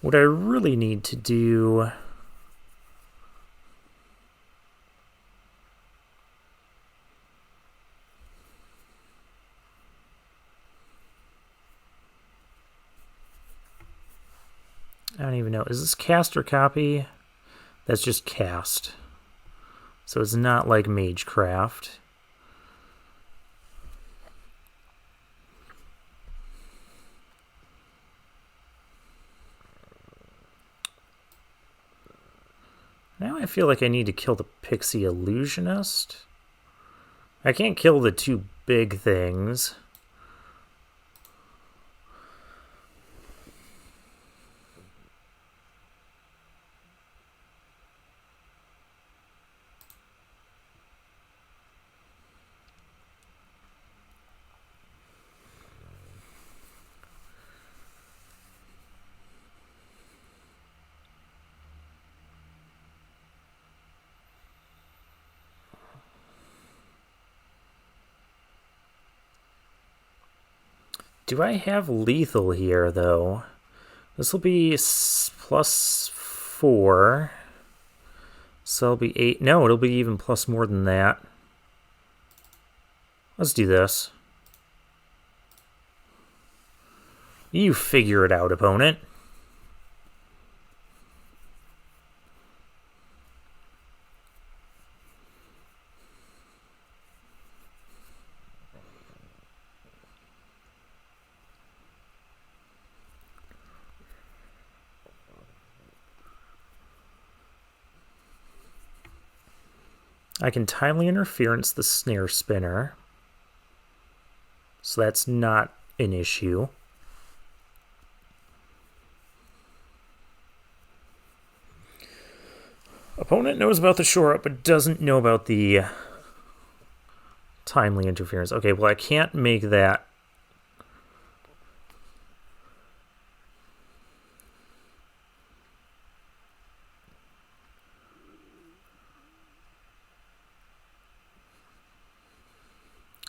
What I really need to do... I don't even know. Is this cast or copy? That's just cast. So it's not like Magecraft. Now I feel like I need to kill the Pixie Illusionist. I can't kill the two big things. Do I have lethal here, though? This will be +4. So it'll be 8. No, it'll be even plus more than that. Let's do this. You figure it out, opponent. I can timely interference the snare spinner. So that's not an issue. Opponent knows about the shore up, but doesn't know about the timely interference. Okay, well, I can't make that.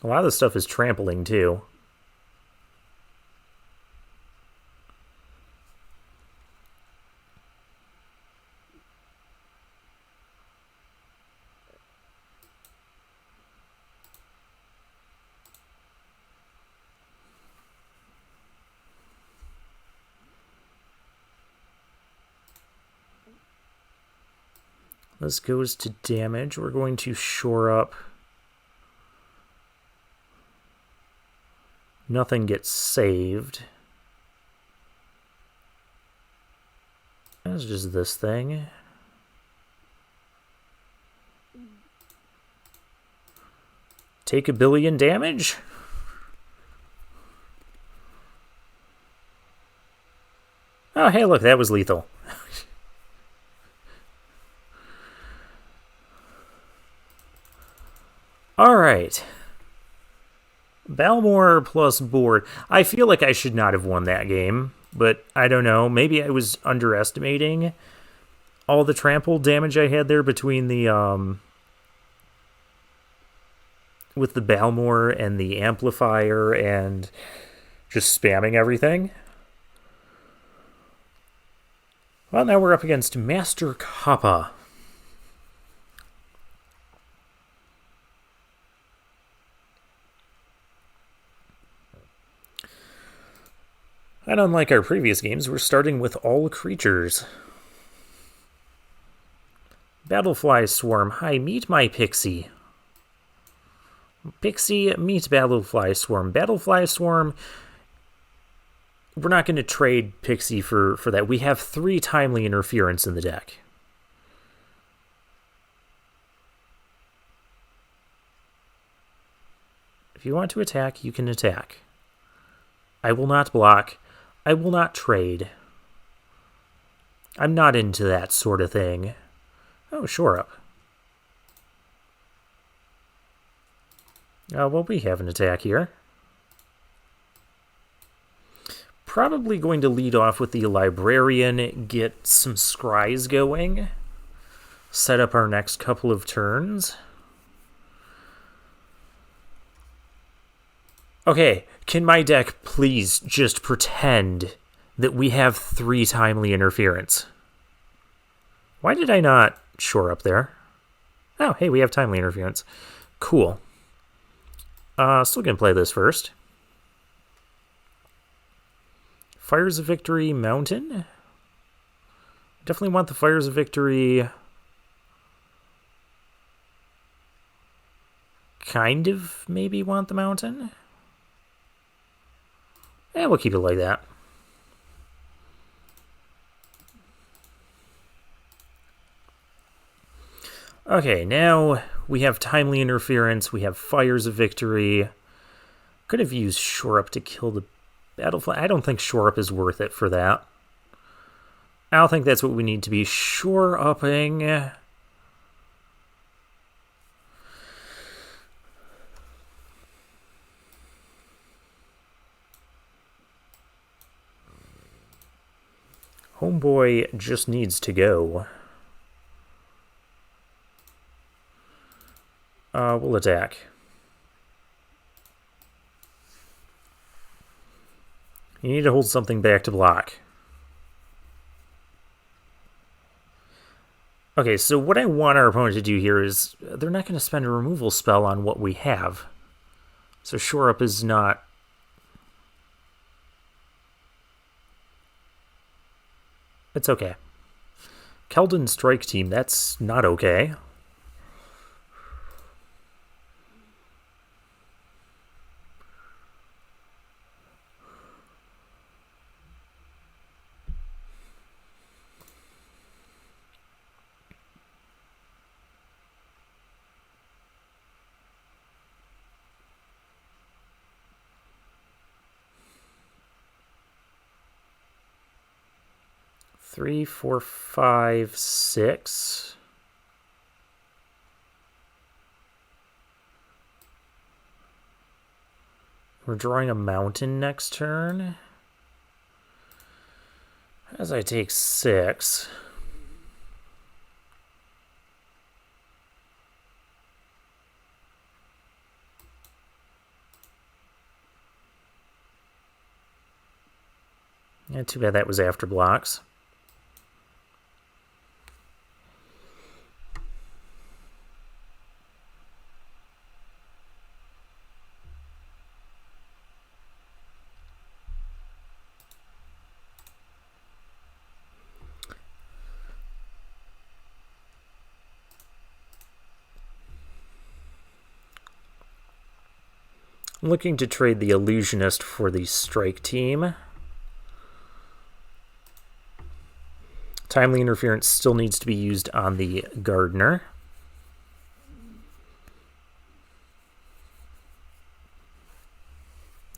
A lot of this stuff is trampling, too. This goes to damage. We're going to shore up. Nothing gets saved. That's just this thing. Take 1 billion damage? Oh, hey, look, that was lethal. All right. Balmor plus board. I feel like I should not have won that game, but I don't know. Maybe I was underestimating all the trample damage I had there between the with the Balmor and the amplifier and just spamming everything. Well, now we're up against Master Kappa. And unlike our previous games, we're starting with all creatures. Battlefly Swarm. Hi, meet my Pixie. Pixie, meet Battlefly Swarm. Battlefly Swarm, we're not going to trade Pixie for that. We have 3 timely interference in the deck. If you want to attack, you can attack. I will not block. I will not trade. I'm not into that sort of thing. Oh, shore up. Well, we have an attack here. Probably going to lead off with the Librarian, get some scries going, set up our next couple of turns. Okay, can my deck please just pretend that we have 3 timely interference? Why did I not shore up there? Oh, hey, we have timely interference. Cool. Still gonna play this first. Fires of Victory Mountain. Definitely want the Fires of Victory. Kind of maybe want the mountain. And we'll keep it like that. Okay, now we have timely interference. We have fires of victory. Could have used shore up to kill the battle flag. I don't think shore up is worth it for that. I don't think that's what we need to be shore upping. Homeboy just needs to go. We'll attack. You need to hold something back to block. Okay, so what I want our opponent to do here is they're not going to spend a removal spell on what we have. So shore up is not... It's okay. Keldon Strike Team, that's not okay. Three, four, five, six. We're drawing a mountain next turn. As I take 6. Yeah, too bad that was after blocks. I'm looking to trade the Illusionist for the Strike Team. Timely Interference still needs to be used on the Gardener.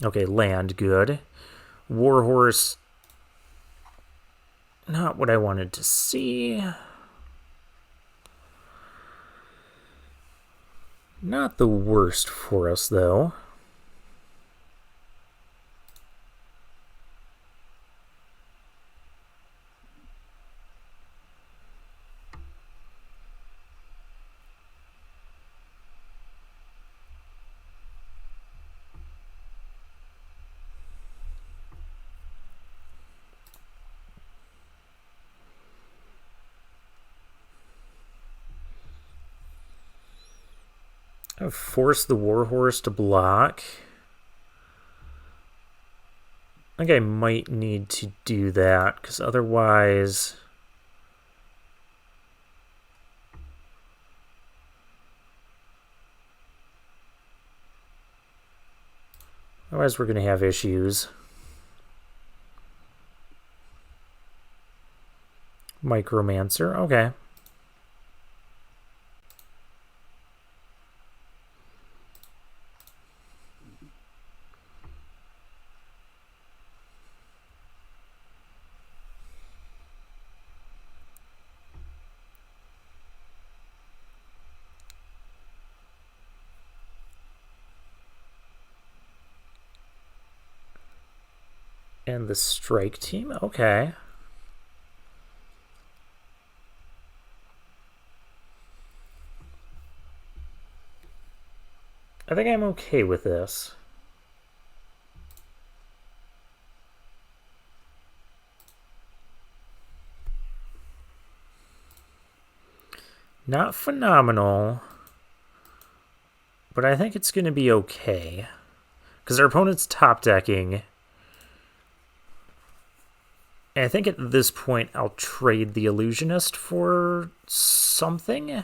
Okay, land, good. Warhorse, not what I wanted to see. Not the worst for us, though. I've forced the Warhorse to block. I think I might need to do that, because otherwise... Otherwise we're going to have issues. Micromancer, okay. And the Strike Team, okay. I think I'm okay with this. Not phenomenal, but I think it's going to be okay. Because our opponent's top decking. And I think at this point I'll trade the Illusionist for something.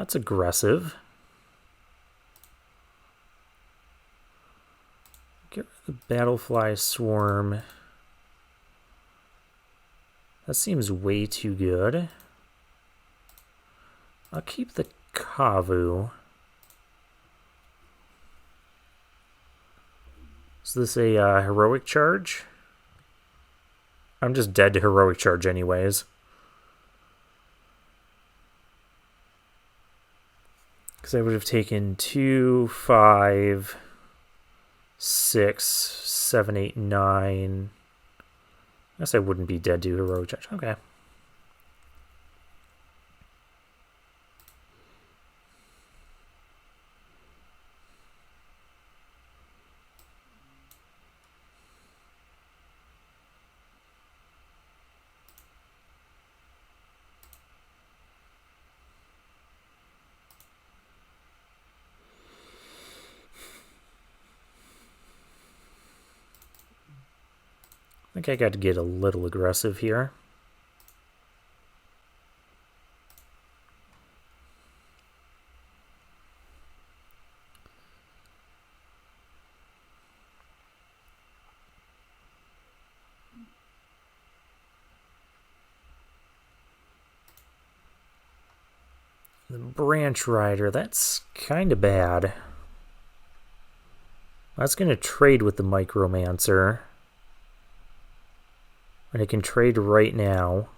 That's aggressive. Get rid of the Battlefly Swarm. That seems way too good. I'll keep the Kavu. Is this a heroic charge? I'm just dead to heroic charge anyways. Because I would have taken 2, 5, 6, 7, 8, 9. I guess I wouldn't be dead to heroic charge. Okay. I think I got to get a little aggressive here. The Branch Rider, that's kind of bad. That's going to trade with the Micromancer. And I can trade right now.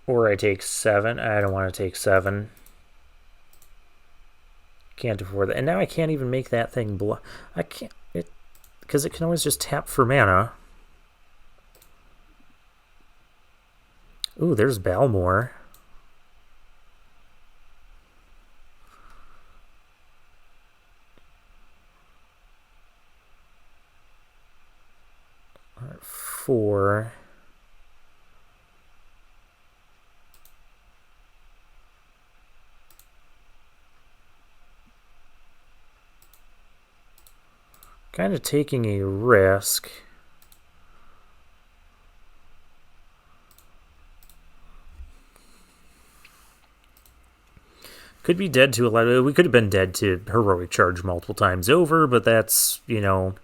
Or I take 7. I don't want to take 7. Can't afford that. And now I can't even make that thing I can't. Because it can always just tap for mana. Ooh, there's Balmor. All right, 4. Kind of taking a risk. Could be dead to a lot. We could have been dead to heroic charge multiple times over, but that's, you know,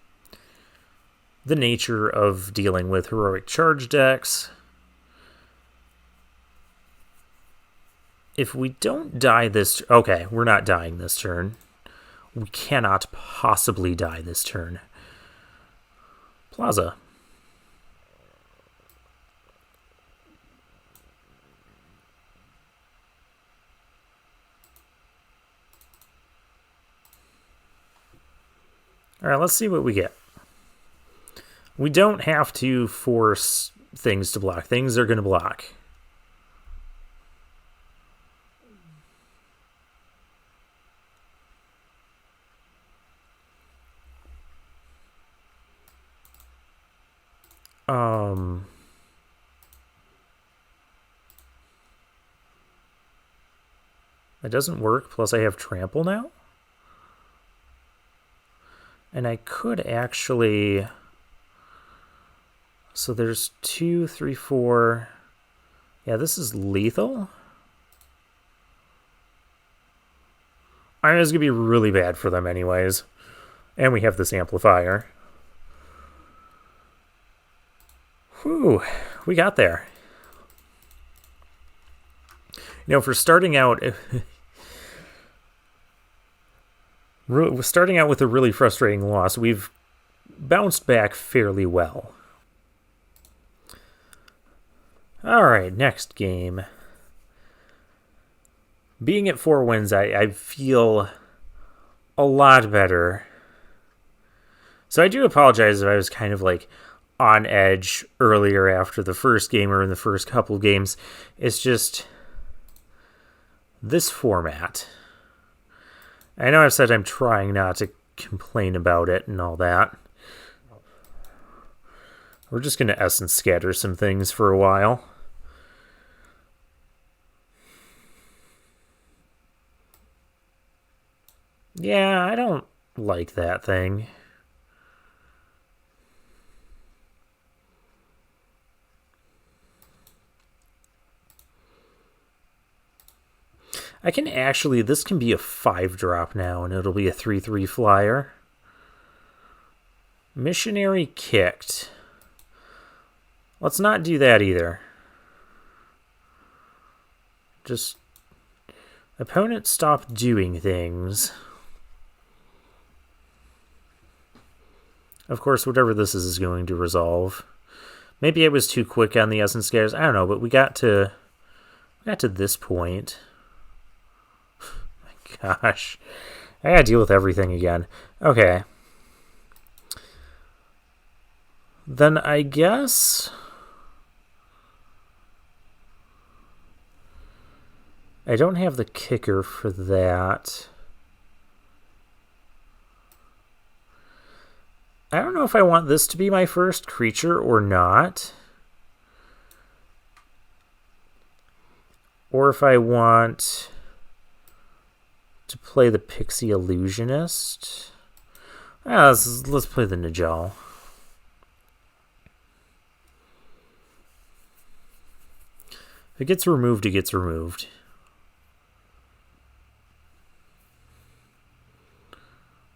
the nature of dealing with heroic charge decks. If we don't die this... Okay, we're not dying this turn. We cannot possibly die this turn. Plaza. All right, let's see what we get. We don't have to force things to block. Things are going to block. It doesn't work, plus I have trample now. And I could actually... So there's 2, 3, 4... Yeah, this is lethal. I mean, it's going to be really bad for them anyways. And we have this amplifier. Whew, we got there. You know, for starting out... starting out with a really frustrating loss, we've bounced back fairly well. Alright, next game. Being at 4 wins, I feel a lot better. So I do apologize if I was kind of like on edge earlier after the first game or in the first couple games. It's just this format. I know I've said I'm trying not to complain about it and all that. We're just going to essence scatter some things for a while. Yeah, I don't like that thing. I can actually, this can be a 5-drop now, and it'll be a 3/3 flyer. Missionary kicked. Let's not do that either. Just, opponent stop doing things. Of course, whatever this is going to resolve. Maybe I was too quick on the Essence Scares. I don't know, but we got to this point. My gosh. I gotta deal with everything again. Okay. Then I guess I don't have the kicker for that. I don't know if I want this to be my first creature or not. Or if I want to play the Pixie Illusionist. Let's play the Najal. If it gets removed, it gets removed.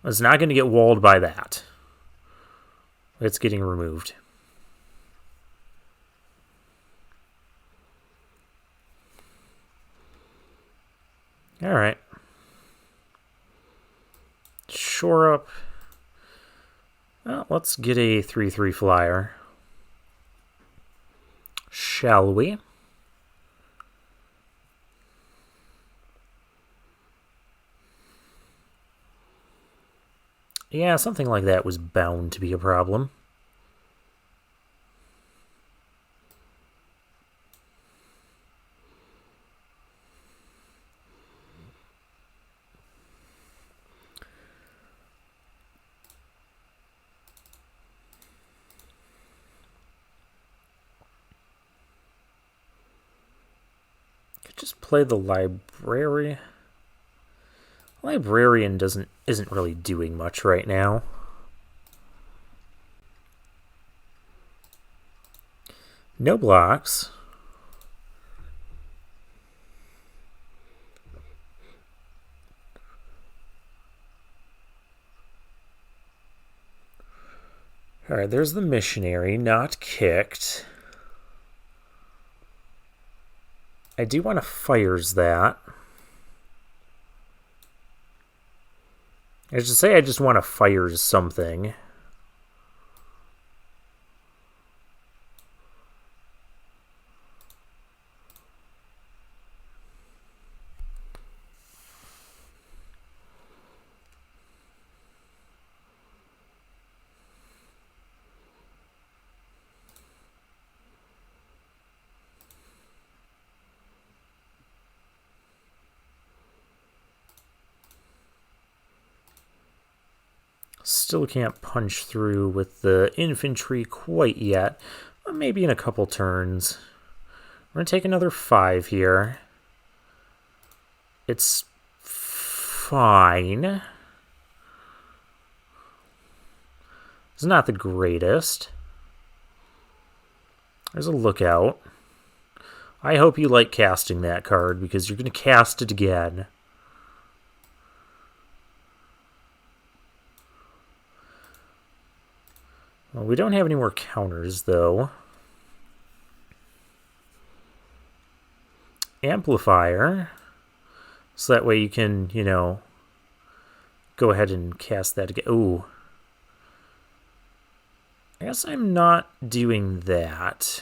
It's not going to get walled by that. It's getting removed. All right. Shore up. Well, let's get a 3/3 flyer. Shall we? Yeah, something like that was bound to be a problem. Could just play the library. Librarian isn't really doing much right now. No blocks. Alright, there's the missionary, not kicked. I do want to fires that. I should say I just want to fire something. Still can't punch through with the infantry quite yet, but maybe in a couple turns. We're going to take another 5 here. It's fine. It's not the greatest. There's a lookout. I hope you like casting that card, because you're going to cast it again. Well, we don't have any more counters, though. Amplifier. So that way you can, go ahead and cast that again. Ooh. I guess I'm not doing that.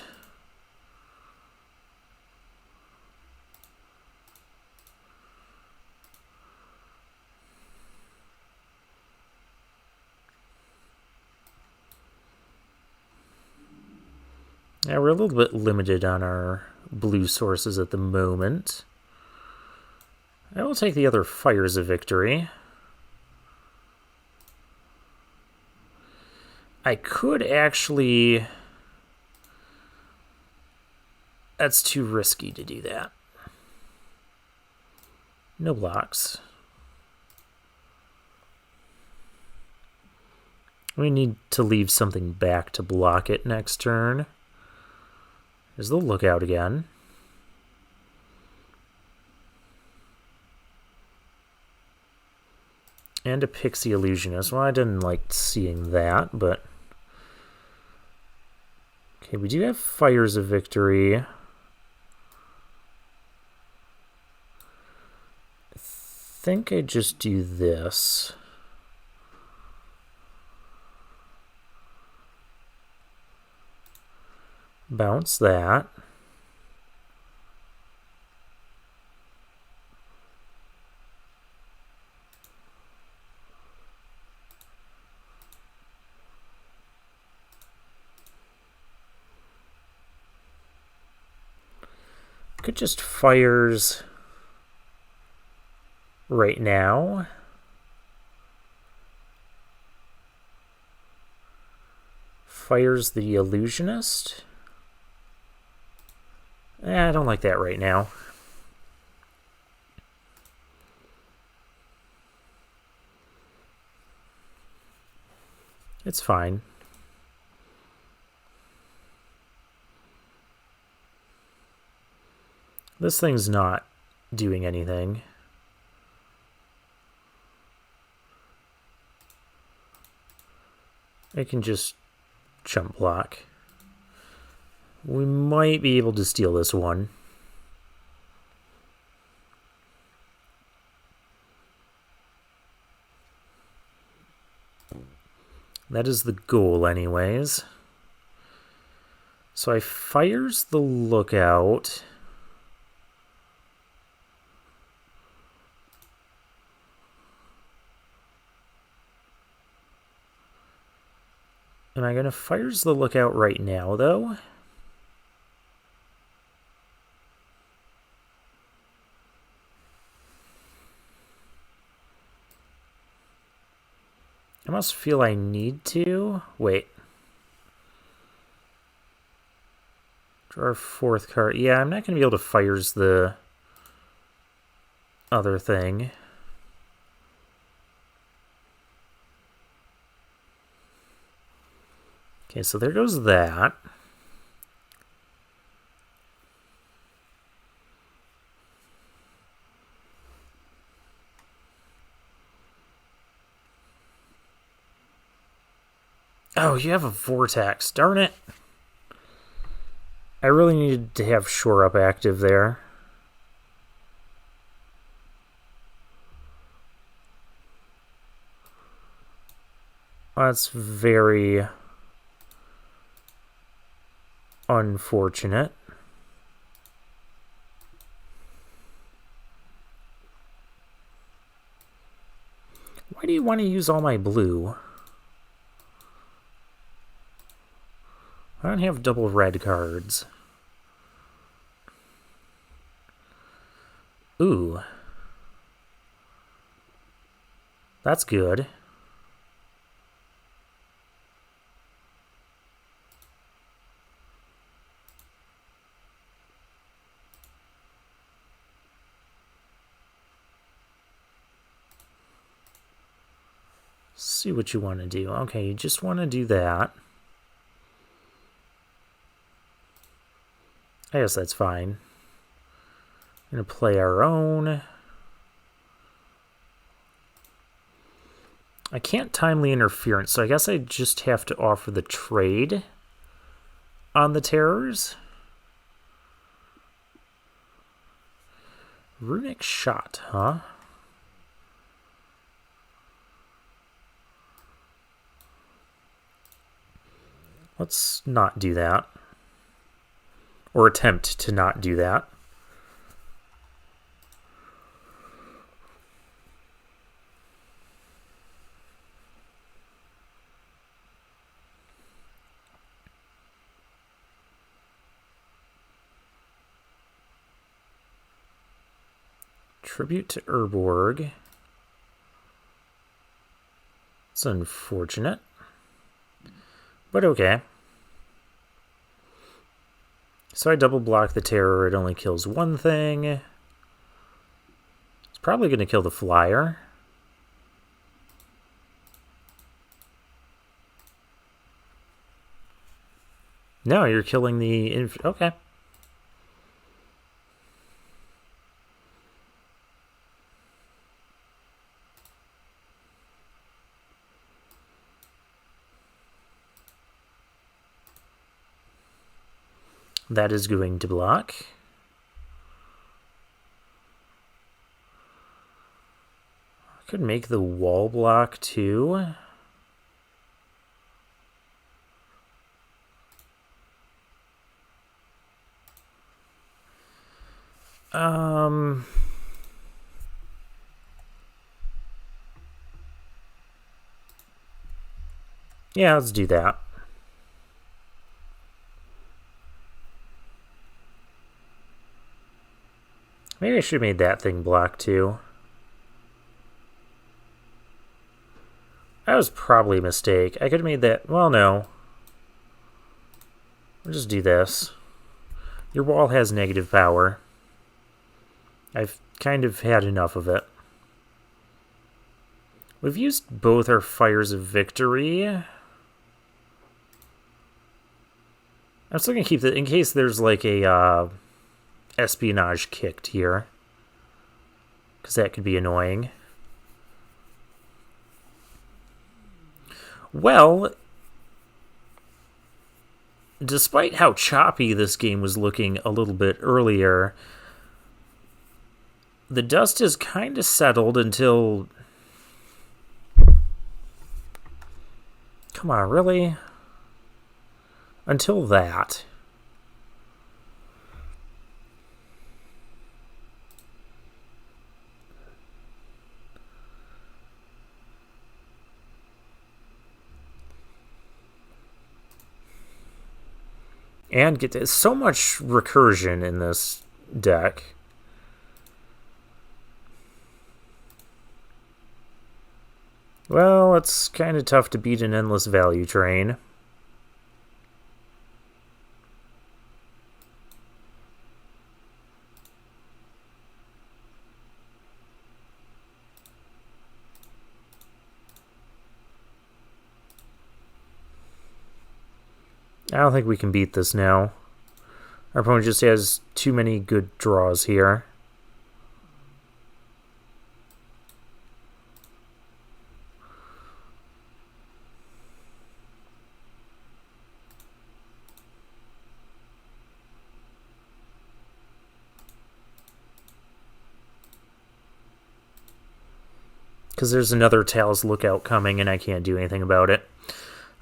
Yeah, we're a little bit limited on our blue sources at the moment. I will take the other Fires of Victory. I could actually... That's too risky to do that. No blocks. We need to leave something back to block it next turn. There's the lookout again. And a Pixie Illusionist. Well, I didn't like seeing that, but... Okay, we do have Fires of Victory. I think I just do this. Bounce that. Could just fires right now. Fires the Illusionist. I don't like that right now. It's fine. This thing's not doing anything. I can just jump block. We might be able to steal this one. That is the goal anyways. So I fires the lookout. Am I going to fires the lookout right now, though? I must feel I need to. Wait. Draw a fourth card. Yeah, I'm not going to be able to fires the other thing. Okay, so there goes that. Oh, you have a vortex. Darn it. I really needed to have Shore Up active there. That's very unfortunate. Why do you want to use all my blue? I don't have double red cards. Ooh. That's good. See what you want to do. Okay, you just want to do that. I guess that's fine. We're going to play our own. I can't timely interference, so I guess I just have to offer the trade on the terrors. Runic Shot, huh? Let's not do that. Or attempt to not do that. Tribute to Urborg. It's unfortunate. But okay. So I double block the terror. It only kills one thing. It's probably going to kill the flyer. No, you're killing the... Okay. That is going to block. I could make the wall block too. Yeah, let's do that. Maybe I should have made that thing block too. That was probably a mistake. I could have made that... Well, no. We'll just do this. Your wall has negative power. I've kind of had enough of it. We've used both our Fires of Victory. I'm still going to keep it in case there's like a espionage kicked here. Because that could be annoying. Well, despite how choppy this game was looking a little bit earlier, the dust has kind of settled until... Come on, really? Until that. And get this, so much recursion in this deck. Well, it's kind of tough to beat an endless value train. I don't think we can beat this now. Our opponent just has too many good draws here. Because there's another Tal's Lookout coming and I can't do anything about it.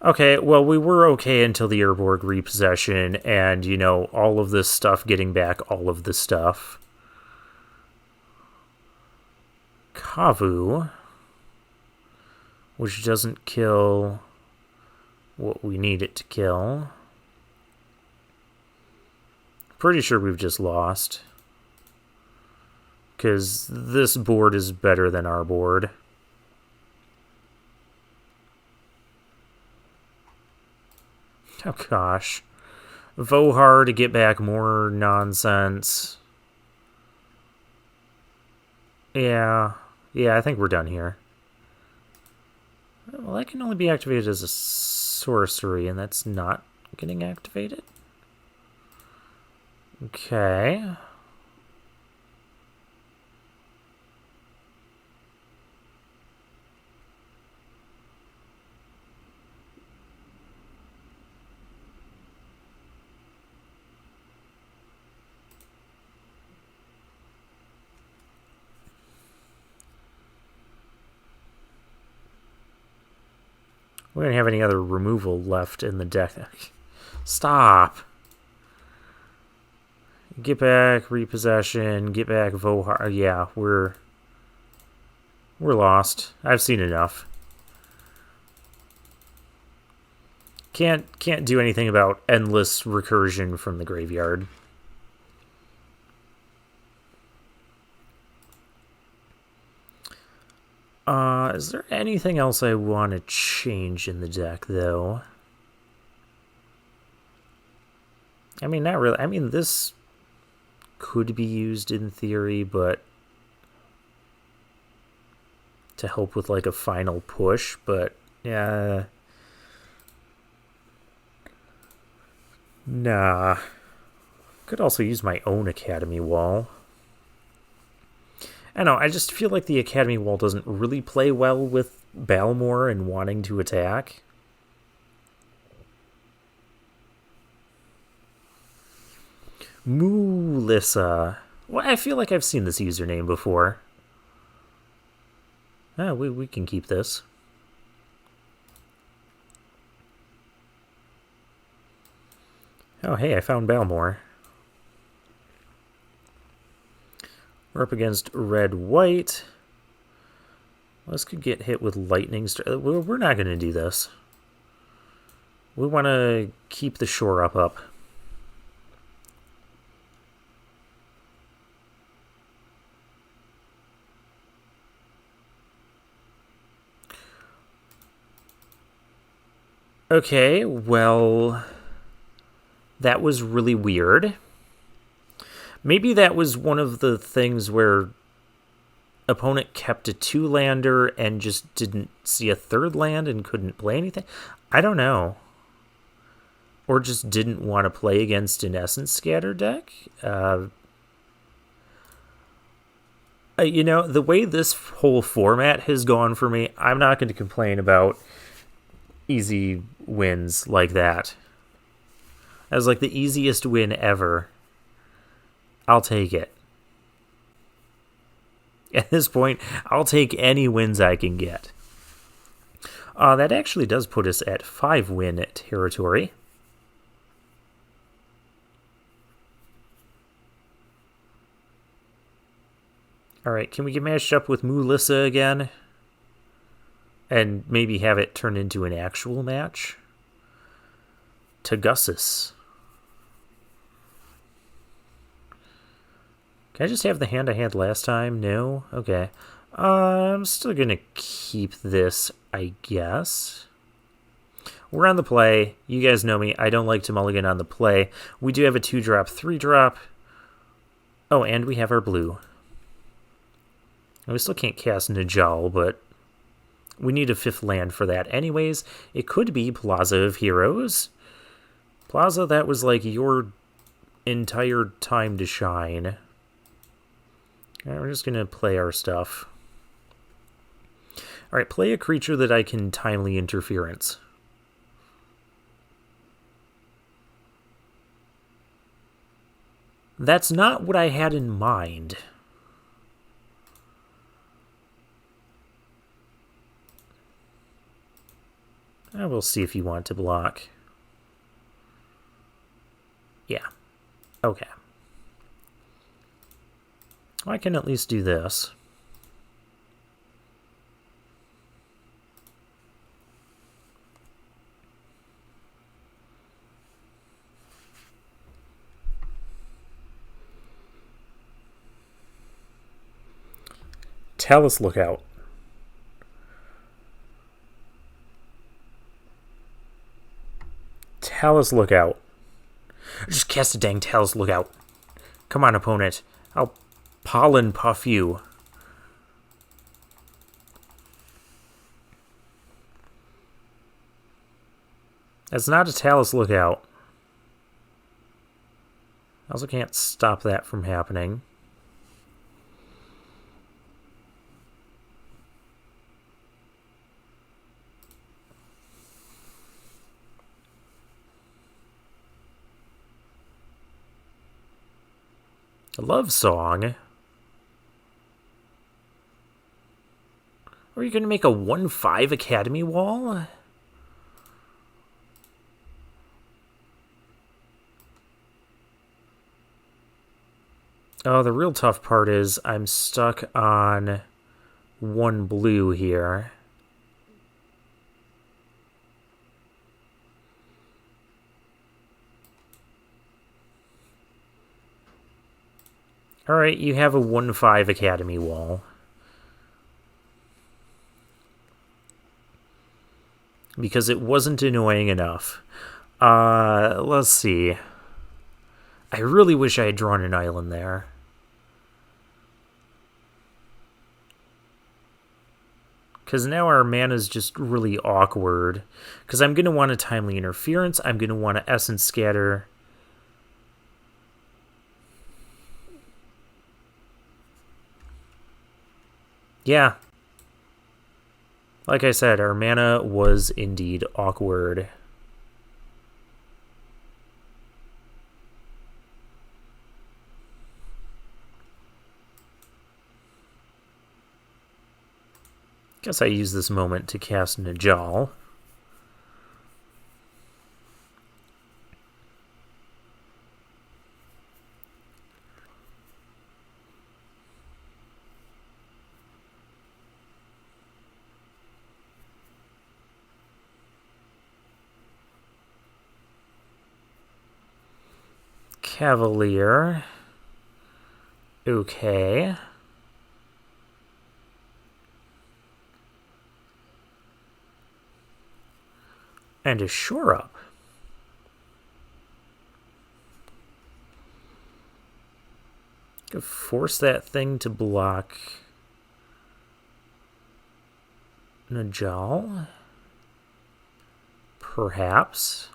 Okay, well, we were okay until the Urborg repossession and, you know, all of this stuff getting back all of the stuff. Kavu, which doesn't kill what we need it to kill. Pretty sure we've just lost. Because this board is better than our board. Oh gosh. Vohar to get back more nonsense. Yeah, I think we're done here. Well, that can only be activated as a sorcery, and that's not getting activated. Okay. We don't have any other removal left in the deck. Stop. Get back, repossession, get back, Vohar. Yeah, we're lost. I've seen enough. Can't do anything about endless recursion from the graveyard. Is there anything else I want to change in the deck, though? I mean, not really. I mean, this could be used in theory, but to help with, like, a final push, but, yeah. Nah. Could also use my own Academy Wall. I don't know, I just feel like the Academy Wall doesn't really play well with Balmor and wanting to attack. Moolissa. Well, I feel like I've seen this username before. Ah, we can keep this. Oh, hey, I found Balmor. We're up against red-white. This could get hit with lightning. We're not going to do this. We want to keep the shore up. Okay, well, that was really weird. Maybe that was one of the things where opponent kept a 2-lander and just didn't see a 3rd land and couldn't play anything. I don't know. Or just didn't want to play against an Essence Scatter deck. You know, the way this whole format has gone for me, I'm not going to complain about easy wins like that. That was like the easiest win ever. I'll take it. At this point, I'll take any wins I can get. That actually does put us at 5-win territory. Alright, can we get matched up with Moolissa again? And maybe have it turn into an actual match? Tugussus. Can I just have the hand I had last time? No? Okay. I'm still going to keep this, I guess. We're on the play. You guys know me. I don't like to mulligan on the play. We do have a 2-drop, 3-drop. Oh, and we have our blue. And we still can't cast Najal, but we need a 5th land for that anyways. It could be Plaza of Heroes. Plaza, that was like your entire time to shine. Alright, we're just going to play our stuff. Alright, play a creature that I can timely interference. That's not what I had in mind. We'll see if you want to block. Yeah. Okay. Well, I can at least do this. Talus Lookout. Talus Lookout. Just cast a dang Talus Lookout. Come on, opponent. I'll pollen puff you. That's not a Talus Lookout. I also can't stop that from happening. A love song? Are you going to make a 1/5 Academy Wall? Oh, the real tough part is I'm stuck on 1 blue here. Alright, you have a 1/5 Academy Wall. Because it wasn't annoying enough. Let's see. I really wish I had drawn an island there. Because now our mana's just really awkward. Because I'm going to want a timely interference. I'm going to want to Essence Scatter. Yeah. Like I said, our mana was indeed awkward. Guess I use this moment to cast Najal. Cavalier. Okay. And a shore up. Could force that thing to block Najal. Perhaps.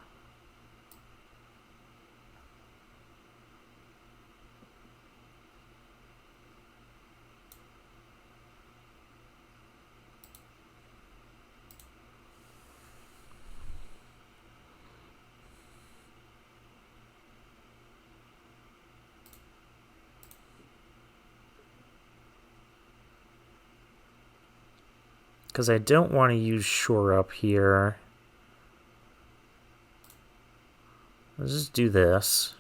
Because I don't want to use shore up here. Let's just do this.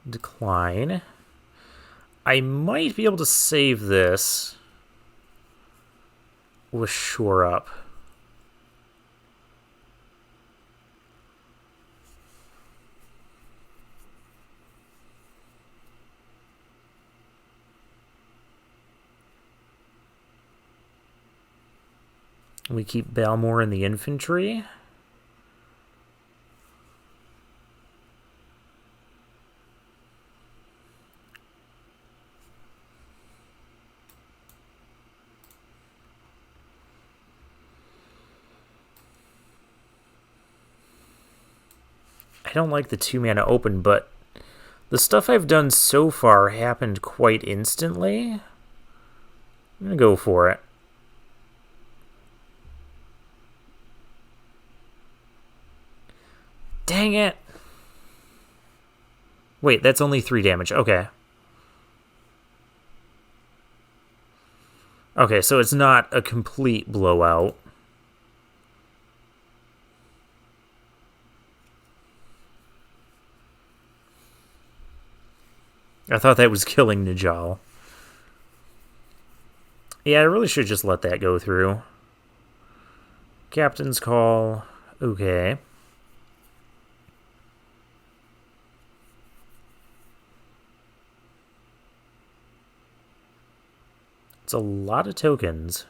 Decline. I might be able to save this with shore up. We keep Balmor in the infantry. I don't like the 2-mana open, but the stuff I've done so far happened quite instantly. I'm going to go for it. Dang it! Wait, that's only 3 damage. Okay. Okay, so it's not a complete blowout. I thought that was killing Najal. Yeah, I really should just let that go through. Captain's Call. Okay. It's a lot of tokens.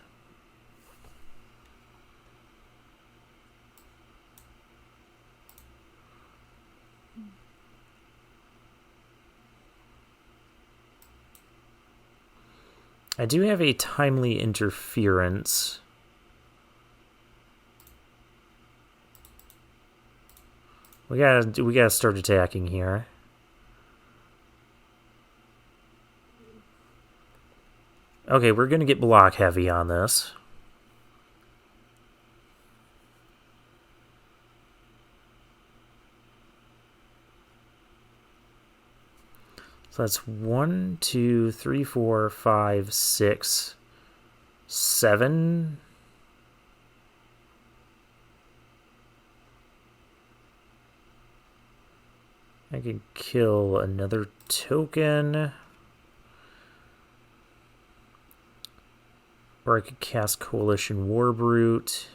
I do have a timely interference. We gotta start attacking here. Okay, we're gonna get block heavy on this. So that's 1, 2, 3, 4, 5, 6, 7. I could kill another token. Or I could cast Coalition Warbrute.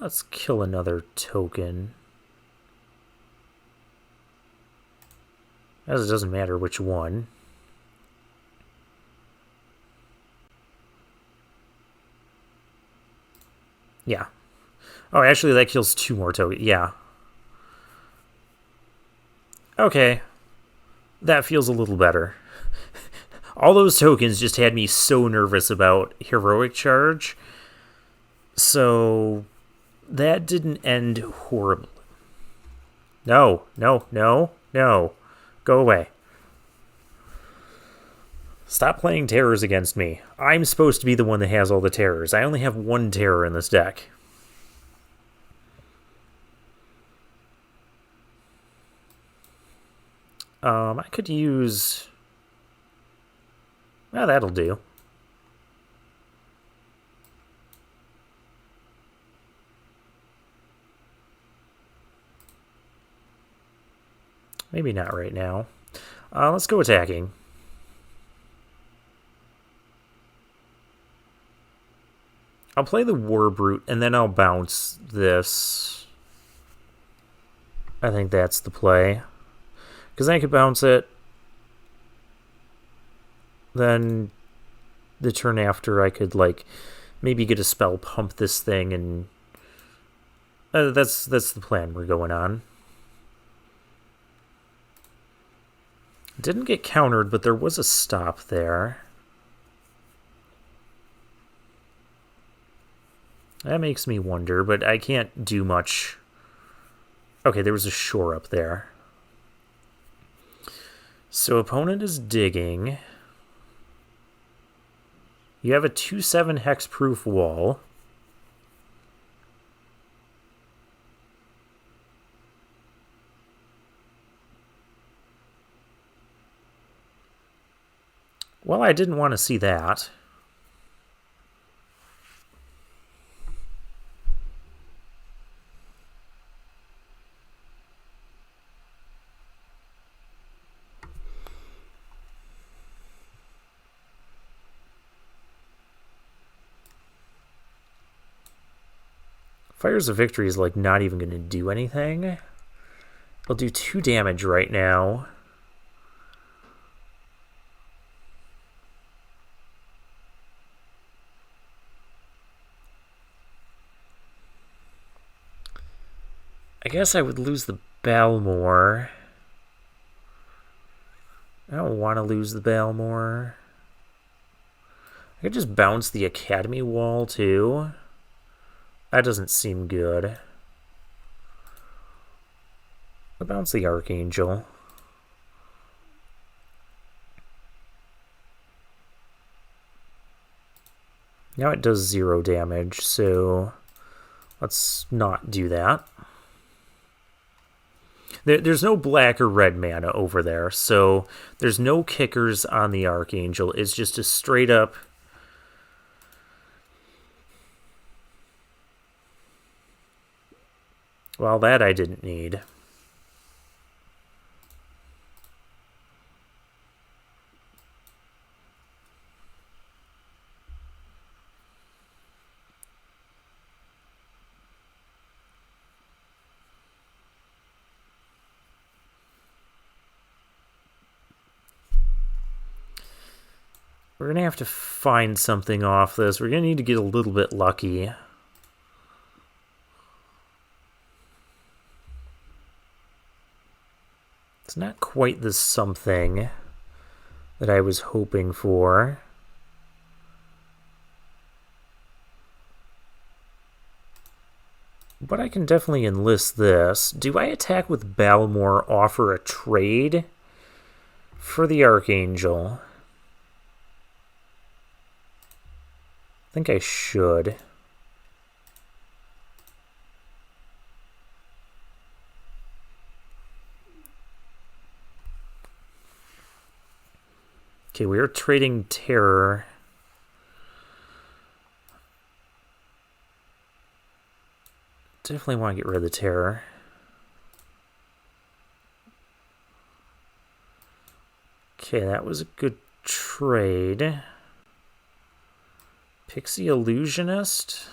Let's kill another token. As it doesn't matter which one. Yeah. Oh, actually that kills 2 more tokens. Yeah. Okay. That feels a little better. All those tokens just had me so nervous about Heroic Charge. So that didn't end horribly. No, no, no, no. Go away. Stop playing terrors against me. I'm supposed to be the one that has all the terrors. I only have one terror in this deck. I could use... Well, that'll do. Maybe not right now. Let's go attacking. I'll play the War Brute, and then I'll bounce this. I think that's the play. Because I could bounce it. Then the turn after I could, like, maybe get a spell, pump this thing, and... that's the plan we're going on. Didn't get countered, but there was a stop there. That makes me wonder, but I can't do much. Okay, there was a shore up there. So opponent is digging. You have a 2/7 hexproof wall. Well, I didn't want to see that. Fires of Victory is like not even going to do anything. I'll do 2 damage right now. I guess I would lose the Balmor. I don't want to lose the Balmor. I could just bounce the Academy wall too. That doesn't seem good. I'll bounce the Archangel. Now it does 0 damage, so let's not do that. There's no black or red mana over there, so there's no kickers on the Archangel. It's just a straight up... Well, that I didn't need. We're going to have to find something off this. We're going to need to get a little bit lucky. It's not quite the something that I was hoping for. But I can definitely enlist this. Do I attack with Balmor, offer a trade for the Archangel? I think I should. Okay, we are trading terror. Definitely want to get rid of the terror. Okay, that was a good trade. Pixie Illusionist.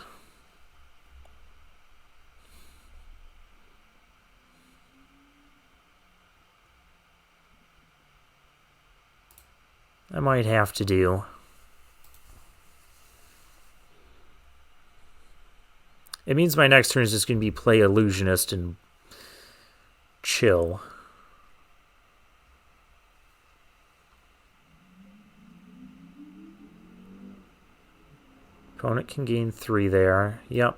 I might have to do. It means my next turn is just going to be play Illusionist and chill. Opponent can gain 3 there. Yep.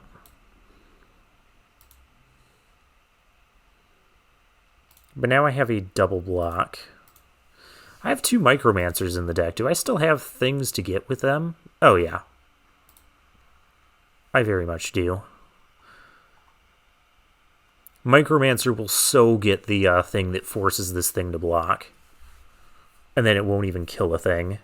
But now I have a double block. I have 2 Micromancers in the deck. Do I still have things to get with them? Oh, yeah. I very much do. Micromancer will so get the thing that forces this thing to block. And then it won't even kill a thing.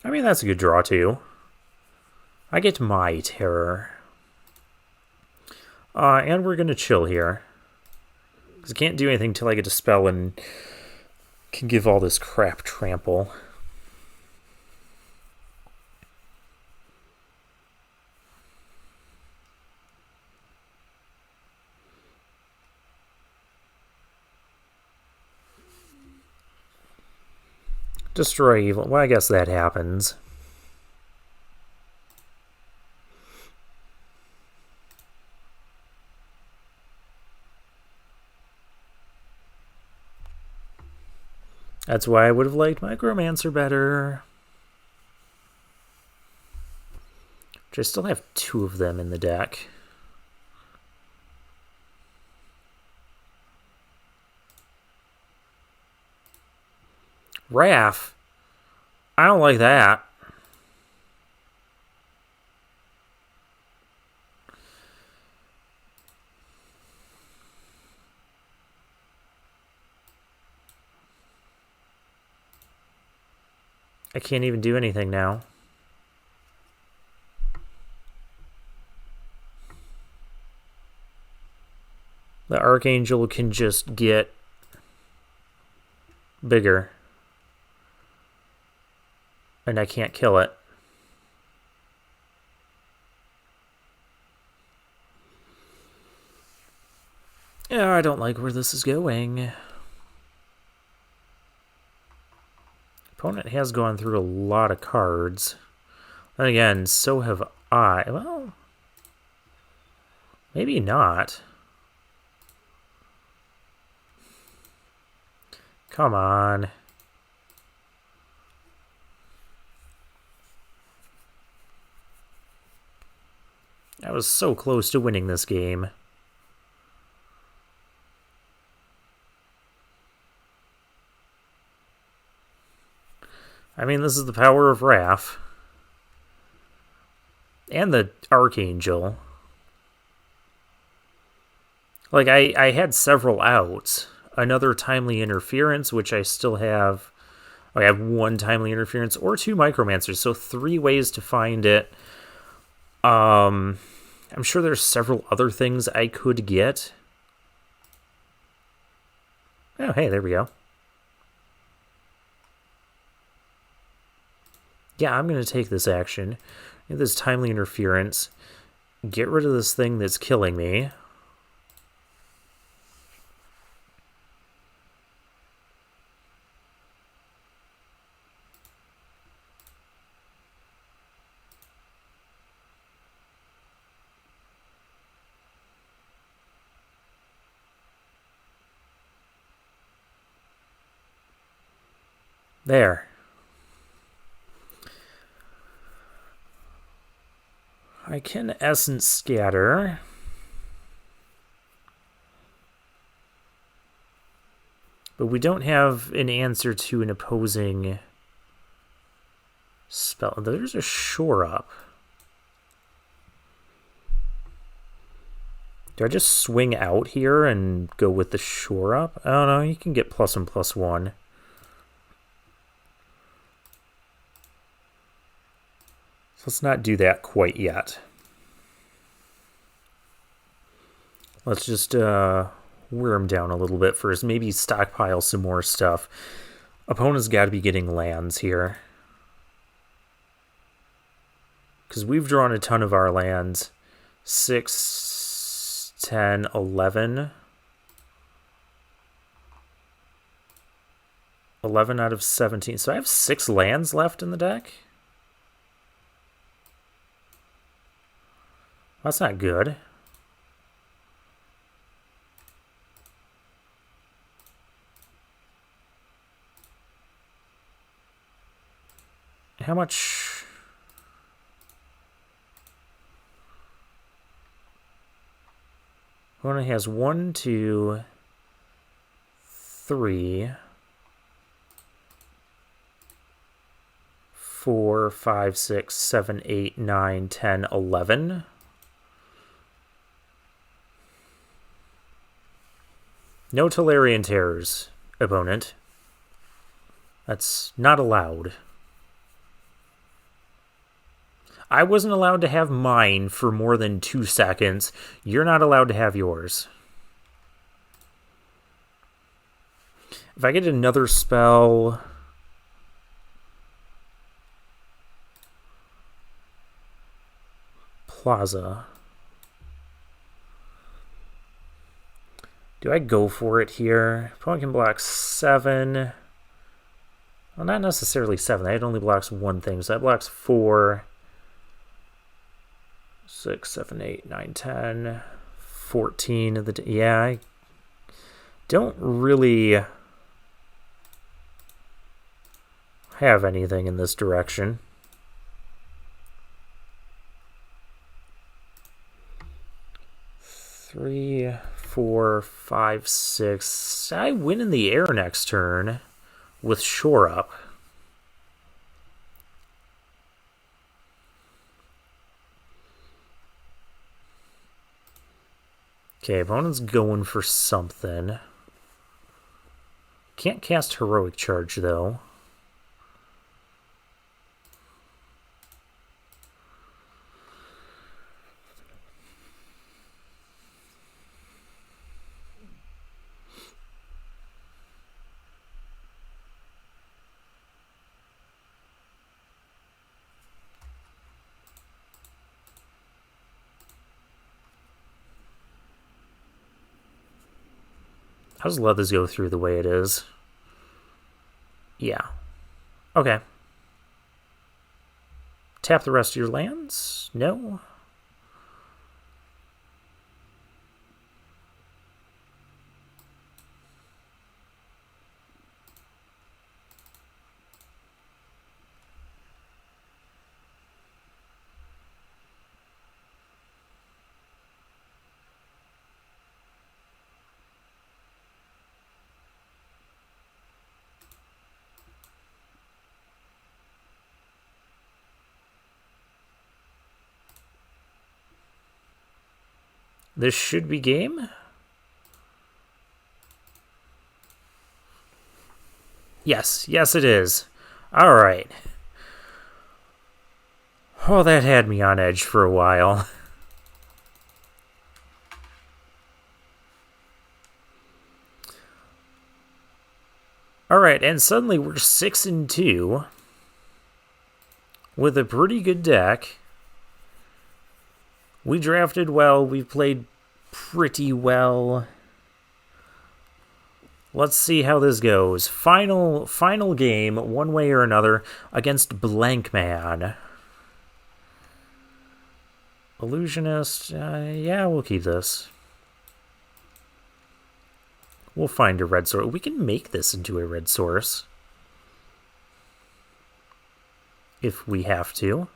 I mean, that's a good draw, too. I get my terror. And we're going to chill here. Because I can't do anything until I get to spell and can give all this crap trample. Destroy evil. Well, I guess that happens. That's why I would have liked Micromancer better. Which I still have 2 of them in the deck. Wrath? I don't like that. I can't even do anything now. The Archangel can just get bigger. And I can't kill it. Yeah, I don't like where this is going. Opponent has gone through a lot of cards. Then again, so have I. Well, maybe not. Come on. I was so close to winning this game. I mean, this is the power of Wrath. And the Archangel. Like, I had several outs. Another Timely Interference, which I still have. I have 1 Timely Interference or 2 Micromancers, so 3 ways to find it. I'm sure there's several other things I could get. Oh, hey, there we go. Yeah, I'm going to take this action. This Timely Interference. Get rid of this thing that's killing me. There. I can Essence Scatter. But we don't have an answer to an opposing spell. There's a Shore Up. Do I just swing out here and go with the Shore Up? I don't know. You can get +1/+1. Let's not do that quite yet. Let's just wear him down a little bit first. Maybe stockpile some more stuff. Opponent's got to be getting lands here. Because we've drawn a ton of our lands. 6, 10, 11. 11 out of 17. So I have 6 lands left in the deck. That's not good. how much... Opponent has 1, 2, 3, 4, 5, 6, 7, 8, 9, 10, 11. No Tolarian Terrors, opponent. That's not allowed. I wasn't allowed to have mine for more than 2 seconds. You're not allowed to have yours. If I get another spell... Plaza. Do I go for it here? Opponent can block 7. Well, not necessarily 7. That only blocks one thing. So that blocks 4, 6, 7, 8, 9, 10, 14 of the... Yeah, I don't really have anything in this direction. Three, 4, 5, 6. I win in the air next turn with Shore Up. Okay, opponent's going for something. Can't cast Heroic Charge, though. I'll just let this go through the way it is. Yeah. Okay. Tap the rest of your lands? No. This should be game. Yes, yes it is. All right. Oh, that had me on edge for a while. All right, and suddenly we're 6-2 with a pretty good deck. We drafted well. We played pretty well. Let's see how this goes. Final game, one way or another, against Blank Man. Illusionist. Yeah, we'll keep this. We'll find a red source. We can make this into a red source. If we have to.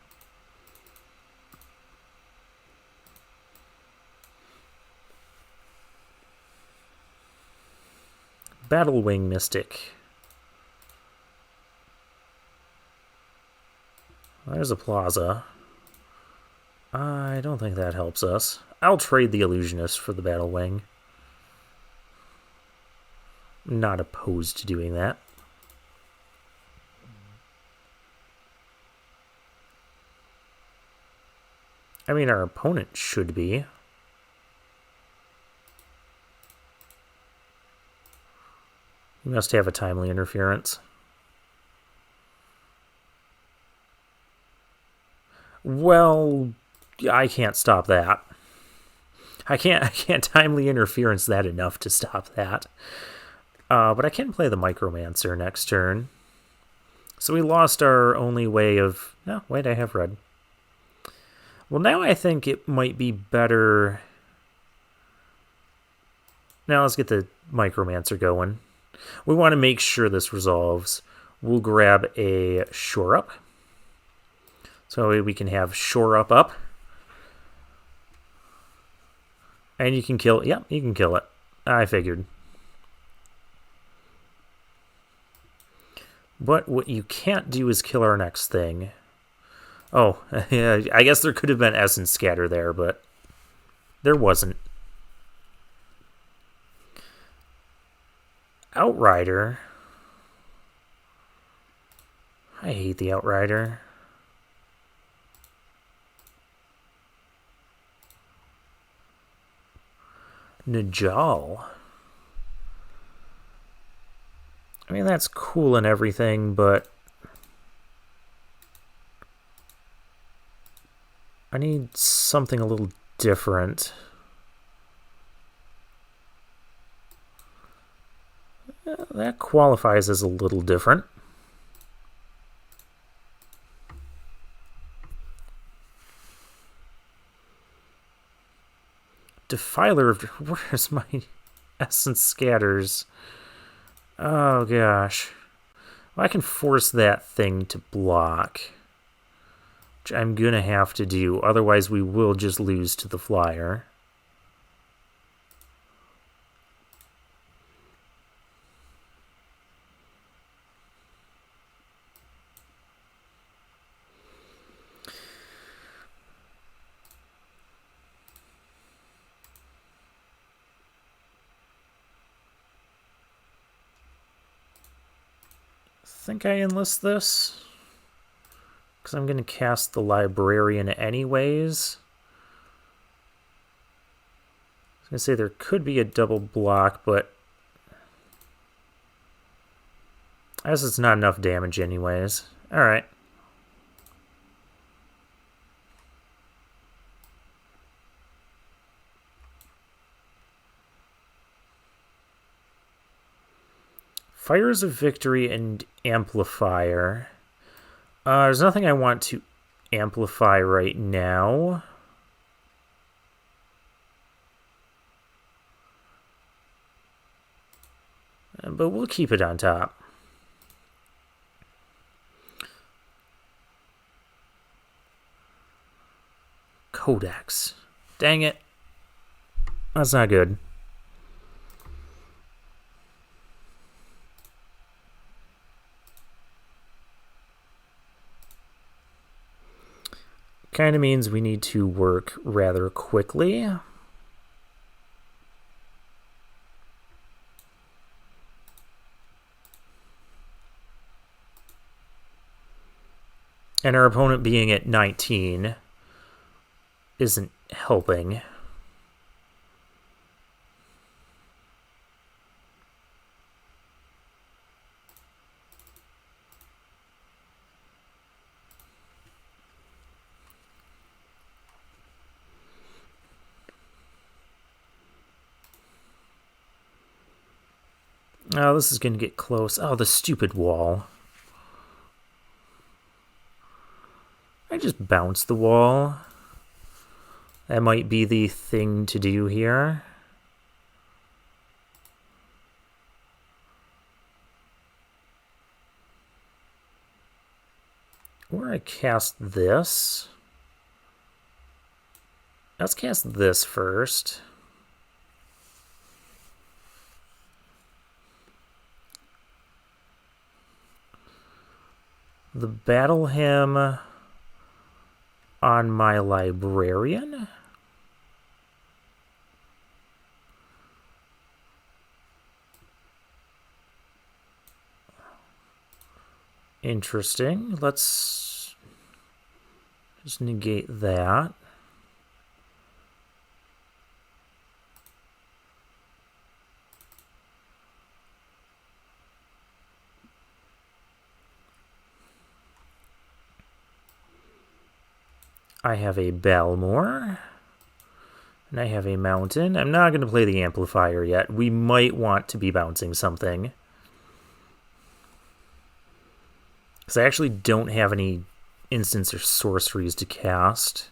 Battlewing Mystic. There's a Plaza. I don't think that helps us. I'll trade the Illusionist for the Battlewing. Not opposed to doing that. I mean, our opponent should be. We must have a timely interference. Well, I can't stop that. I can't timely interference that enough to stop that. But I can play the Micromancer next turn. So we lost our only way of... No, wait, I have red. Well, now I think it might be better... Now let's get the Micromancer going. We want to make sure this resolves. We'll grab a Shore Up. So we can have shore up. And you can kill... Yep, you can kill it. I figured. But what you can't do is kill our next thing. Oh, yeah, I guess there could have been Essence Scatter there, but there wasn't. Outrider. I hate the Outrider. Najal. I mean, that's cool and everything, but I need something a little different. That qualifies as a little different. Defiler of... Where's my Essence Scatters? Oh, gosh. Well, I can force that thing to block, which I'm going to have to do. Otherwise, we will just lose to the flyer. I think I enlist this because I'm going to cast the Librarian anyways. I was going to say there could be a double block, but I guess it's not enough damage anyways. Alright. Fires of Victory and Amplifier. There's nothing I want to amplify right now. But we'll keep it on top. Codex. Dang it. That's not good. Kind of means we need to work rather quickly. And our opponent being at 19 isn't helping. Oh, this is going to get close. Oh, the stupid wall. I just bounce the wall. That might be the thing to do here. Or I cast this. Let's cast this first. The Battle Hymn on my Librarian. Interesting. Let's just negate that. I have a Balmore. And I have a Mountain. I'm not going to play the Amplifier yet. We might want to be bouncing something. Because I actually don't have any instants or sorceries to cast.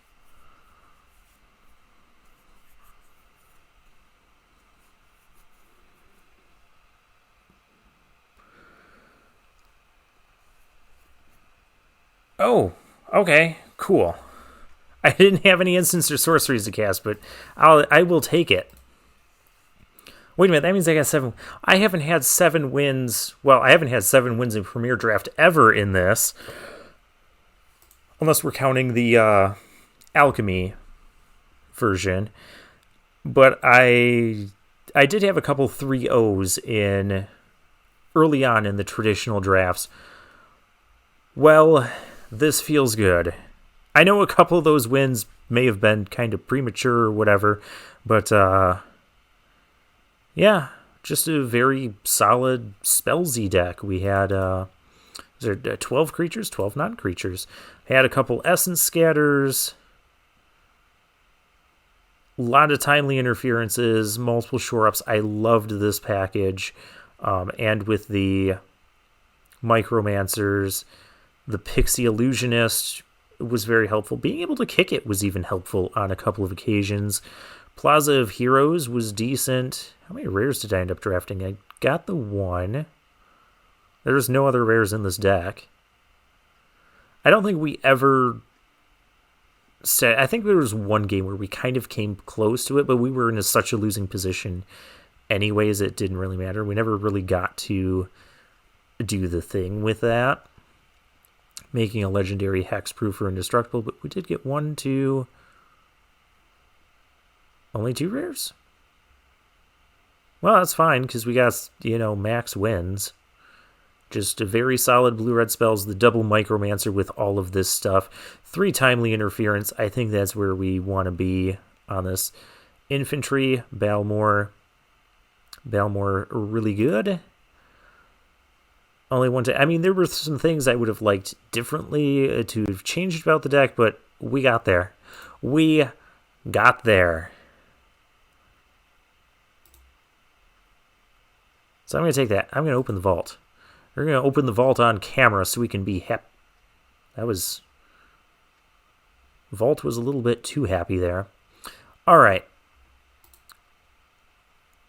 Oh, okay. Cool. I didn't have any instants or sorceries to cast, but I will take it. Wait a minute, that means I got 7. I haven't had 7 wins. Well, I haven't had 7 wins in Premier Draft ever in this. Unless we're counting the Alchemy version. But I did have a couple 3-0s in early on in the traditional drafts. Well, this feels good. I know a couple of those wins may have been kind of premature or whatever, but yeah, just a very solid spellsy deck. We had 12 creatures, 12 non-creatures. Had a couple essence scatters, a lot of timely interferences, multiple shore-ups. I loved this package, and with the Micromancers, the Pixie Illusionist was very helpful. Being able to kick it was even helpful on a couple of occasions. Plaza of Heroes was decent. How many rares did I end up drafting? I got the 1. There's no other rares in this deck. I don't think we ever said... I think there was one game where we kind of came close to it, but we were in such a losing position anyways, it didn't really matter. We never really got to do the thing with that, making a legendary hexproof or indestructible, but we did get 1, 2... Only 2 rares? Well, that's fine, because we got, max wins. Just a very solid blue-red spells, the double Micromancer with all of this stuff. 3 timely interference. I think that's where we want to be on this. Infantry, Balmor. Balmor, really good. Only one I mean, there were some things I would have liked differently to have changed about the deck, but we got there. We got there. So I'm going to take that. I'm going to open the vault. We're going to open the vault on camera so we can be happy. Vault was a little bit too happy there. All right.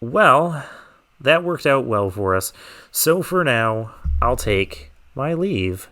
Well, that worked out well for us. So for now, I'll take my leave.